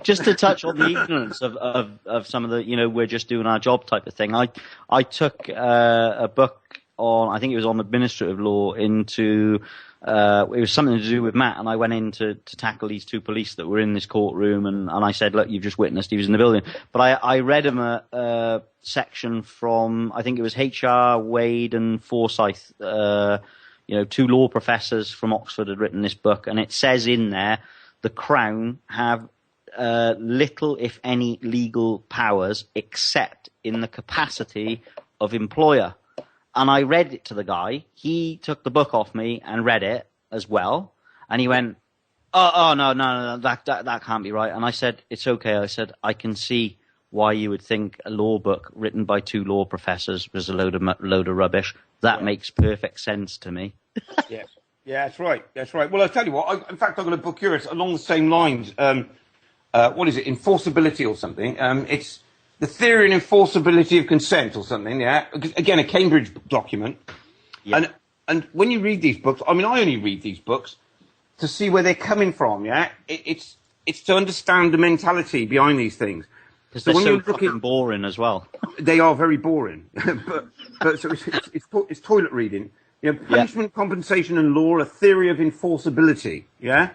Just to touch on the ignorance of some of the, we're just doing our job type of thing. I took a book on, I think it was on administrative law into, it was something to do with Matt, and I went in to tackle these 2 police that were in this courtroom, and I said, look, you've just witnessed he was in the building. But I read him a section from, I think it was HR, Wade and Forsyth, 2 law professors from Oxford had written this book, and it says in there, the Crown have little, if any, legal powers except in the capacity of employer. And I read it to the guy. He took the book off me and read it as well. And he went, oh no, that can't be right. And I said, it's okay. I said, I can see why you would think a law book written by 2 law professors was a load of rubbish. That makes perfect sense to me. Yeah, that's right. Well, I'll tell you what. In fact, I've got a book here. It's along the same lines. What is it? Enforceability or something. It's the theory and enforceability of consent or something, yeah? Again, a Cambridge document. Yeah. And when you read these books, I mean, I only read these books to see where they're coming from, yeah? It's it's to understand the mentality behind these things. Because they're so fucking boring as well. They are very boring. but so it's toilet reading. You know, punishment, compensation, and law, a theory of enforceability. Yeah?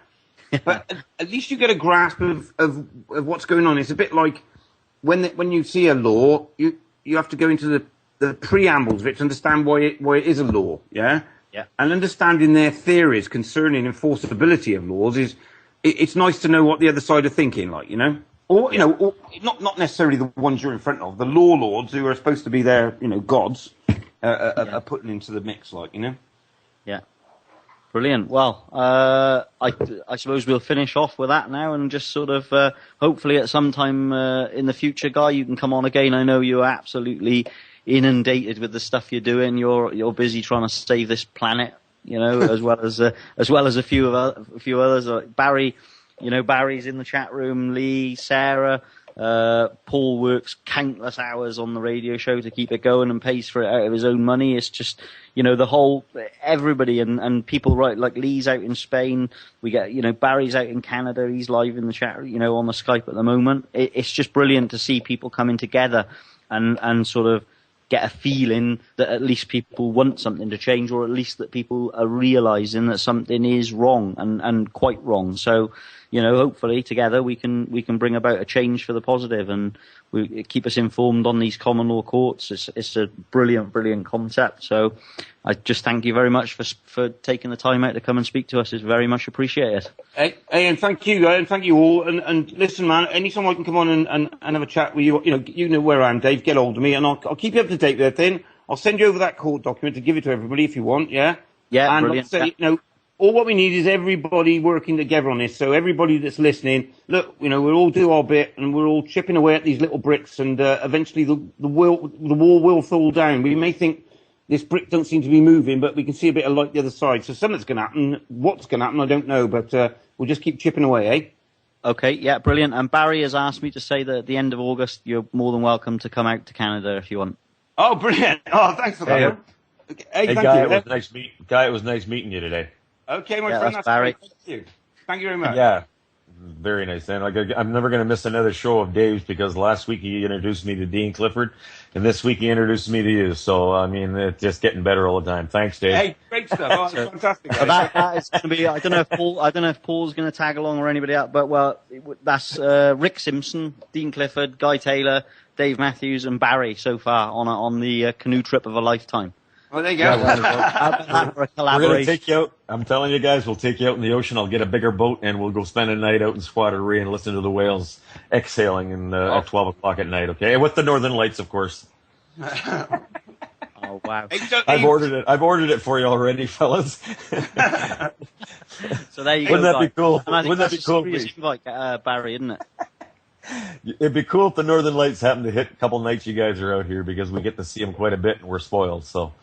But at least you get a grasp of what's going on. It's a bit like when you see a law, you have to go into the preambles of it to understand why it is a law. Yeah? Yeah. And understanding their theories concerning enforceability of laws it's nice to know what the other side are thinking, like, you know? Or, you know, or not necessarily the ones you're in front of. The law lords who are supposed to be their, you know, gods are putting into the mix, like, you know? Yeah. Brilliant. Well, I suppose we'll finish off with that now and just sort of, hopefully at some time in the future, Guy, you can come on again. I know you're absolutely inundated with the stuff you're doing. You're busy trying to save this planet, you know, as well as a few others. Barry, you know, Barry's in the chat room. Lee, Sarah, Paul works countless hours on the radio show to keep it going and pays for it out of his own money. It's just, you know, the whole everybody and people, right? Like Lee's out in Spain. We get, you know, Barry's out in Canada. He's live in the chat, you know, on the Skype at the moment. It's just brilliant to see people coming together and sort of get a feeling that at least people want something to change, or at least that people are realizing that something is wrong and quite wrong. So, you know, hopefully together we can bring about a change for the positive, and keep us informed on these common law courts. It's a brilliant concept. So I just thank you very much for taking the time out to come and speak to us. It's very much appreciated. Hey, and thank you, and thank you all. And listen, man, anytime I can come on and have a chat with you, you know where I am, Dave. Get hold of me, and I'll keep you up to date with everything. I'll send you over that court document to give it to everybody if you want. Yeah. Yeah. And brilliant. I'll say, you know, all what we need is everybody working together on this. So everybody that's listening, look, you know, we'll all do our bit, and we're all chipping away at these little bricks, and eventually the wall will fall down. We may think this brick don't seem to be moving, but we can see a bit of light the other side. So something's going to happen. What's going to happen, I don't know, but we'll just keep chipping away, eh? Okay, yeah, brilliant. And Barry has asked me to say that at the end of August, you're more than welcome to come out to Canada if you want. Oh, brilliant. Oh, thanks for that. Hey, Guy, it was nice meeting you today. Okay, my friend, that's Barry. Thank you. Thank you very much. Yeah, very nice. And I'm never going to miss another show of Dave's, because last week he introduced me to Dean Clifford, and this week he introduced me to you. So, I mean, it's just getting better all the time. Thanks, Dave. Hey, great stuff. Oh, that's fantastic. That is going to be. I don't know if Paul's going to tag along or anybody else, but that's Rick Simpson, Dean Clifford, Guy Taylor, Dave Matthews, and Barry so far on the canoe trip of a lifetime. Oh, there you go. We're going to take you out. I'm telling you guys, we'll take you out in the ocean. I'll get a bigger boat, and we'll go spend a night out in Squattery and listen to the whales exhaling at 12 o'clock at night, okay? And with the Northern Lights, of course. Oh, wow. I've ordered it for you already, fellas. So there you go. Wouldn't that be cool? Wouldn't that be cool? Invite Barry, isn't it? It'd be cool if the Northern Lights happen to hit a couple nights you guys are out here, because we get to see them quite a bit, and we're spoiled, so...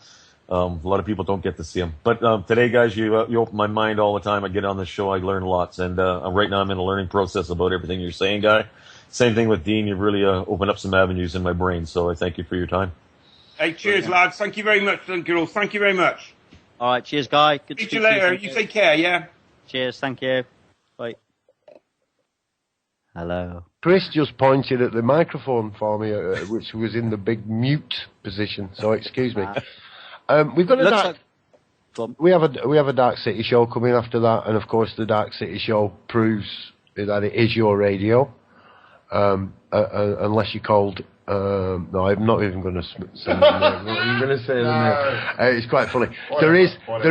a lot of people don't get to see them. But today, guys, you open my mind all the time. I get on this show, I learn lots. And right now I'm in a learning process about everything you're saying, Guy. Same thing with Dean. You've really opened up some avenues in my brain. So I thank you for your time. Hey, cheers, lads. Thank you very much, girls. Thank you very much. All right, cheers, Guy. Good to see you later. You take care, yeah? Cheers, thank you. Bye. Hello. Chris just pointed at the microphone for me, which was in the big mute position. So excuse me. We've got we have a Dark City show coming after that, and of course the Dark City show proves that it is your radio, unless you're called. No, I'm not even going to say the name. I'm not even going to say the name. It's quite funny. There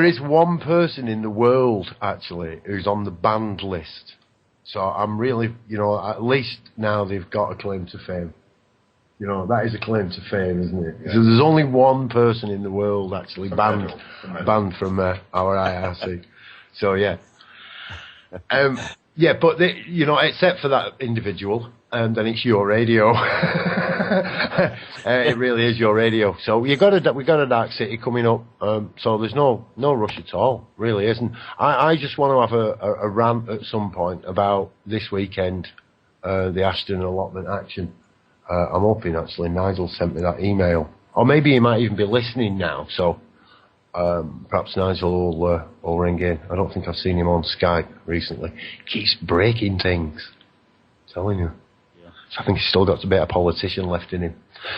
is one person in the world actually who's on the banned list. So I'm really, at least now they've got a claim to fame. That is a claim to fame, isn't it? Yeah. So there's only one person in the world actually banned from our IRC. So yeah. Yeah, but except for that individual, then it's your radio. It really is your radio. So we got a Dark City coming up. So there's no rush at all. Really isn't. I just want to have a rant at some point about this weekend, the Ashton allotment action. I'm hoping actually Nigel sent me that email, or maybe he might even be listening now. So Perhaps Nigel will ring in. I don't think I've seen him on Skype recently. Keeps breaking things. I'm telling you. Yeah. I think he's still got a bit of politician left in him.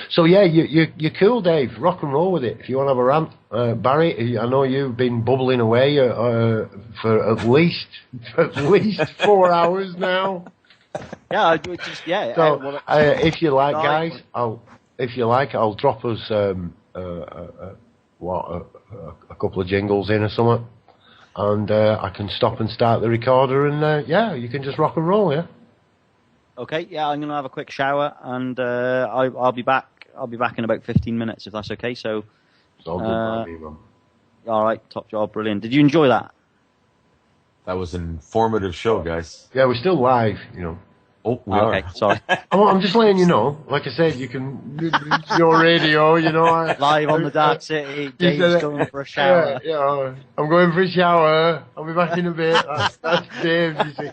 So yeah, you're cool, Dave. Rock and roll with it. If you want to have a rant, Barry, I know you've been bubbling away for at least 4 hours now. Yeah, So if you like, guys, I'll drop us a couple of jingles in or something, and I can stop and start the recorder, and you can just rock and roll, yeah. Okay, yeah, I'm gonna have a quick shower, and I'll be back. I'll be back in about 15 minutes, if that's okay. So, it's all good by me, man. All right, top job, brilliant. Did you enjoy that? That was an informative show, guys. Yeah, we're still live, you know. Oh, we are. Okay, sorry. I'm just letting you know. Like I said, you can it's your radio, you know. Live on the Dark City. Dave's going for a shower. Yeah, I'm going for a shower. I'll be back in a bit. That's Dave, you see.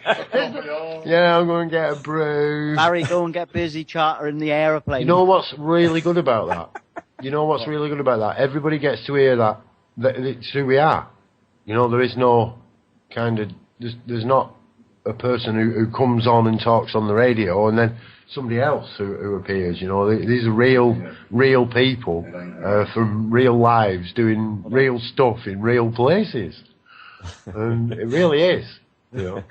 Yeah, I'm going to get a brew. Barry, go and get busy chartering the aeroplane. You know what's really good about that? Everybody gets to hear that it's who we are. You know, there is no kind of, there's not a person who comes on and talks on the radio and then somebody else who appears, you know. These are real people from real lives doing real stuff in real places. And it really is, you know.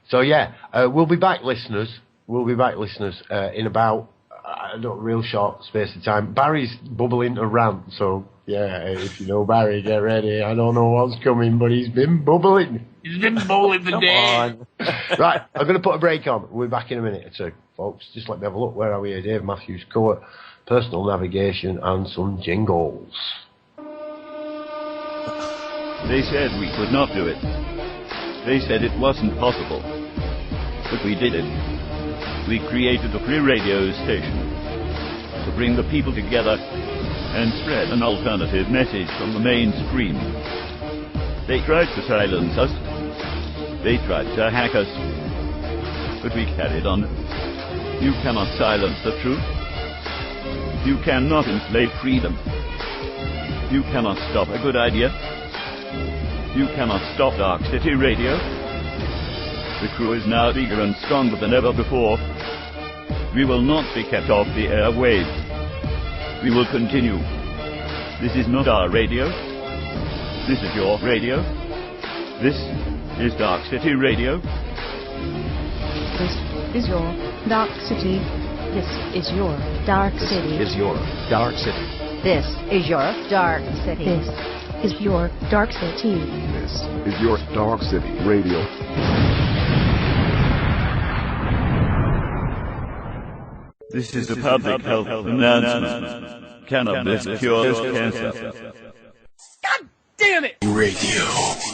So yeah, we'll be back, listeners. In about a real short space of time. Barry's bubbling to rant, so yeah, if you know Barry, get ready. I don't know what's coming, but he's been bubbling. He's been bubbling the day. Right, I'm going to put a break on. We'll be back in a minute or two, folks. Just let me have a look. Where are we here? Dave Matthews Court, personal navigation, and some jingles. They said we could not do it. They said it wasn't possible. But we did it. We created a free radio station to bring the people together and spread an alternative message from the mainstream. They tried to silence us. They tried to hack us. But we carried on. You cannot silence the truth. You cannot enslave freedom. You cannot stop a good idea. You cannot stop Dark City Radio. The crew is now eager and stronger than ever before. We will not be kept off the airwaves. We will continue. This is not our radio. This is your radio. This is Dark City Radio. This is your Dark City. This is your Dark City. This is your Dark City. This is your Dark City. This is your Dark City. This is your Dark City Radio. This is a public health announcement. Cannabis cures cancer. God damn it! Radio.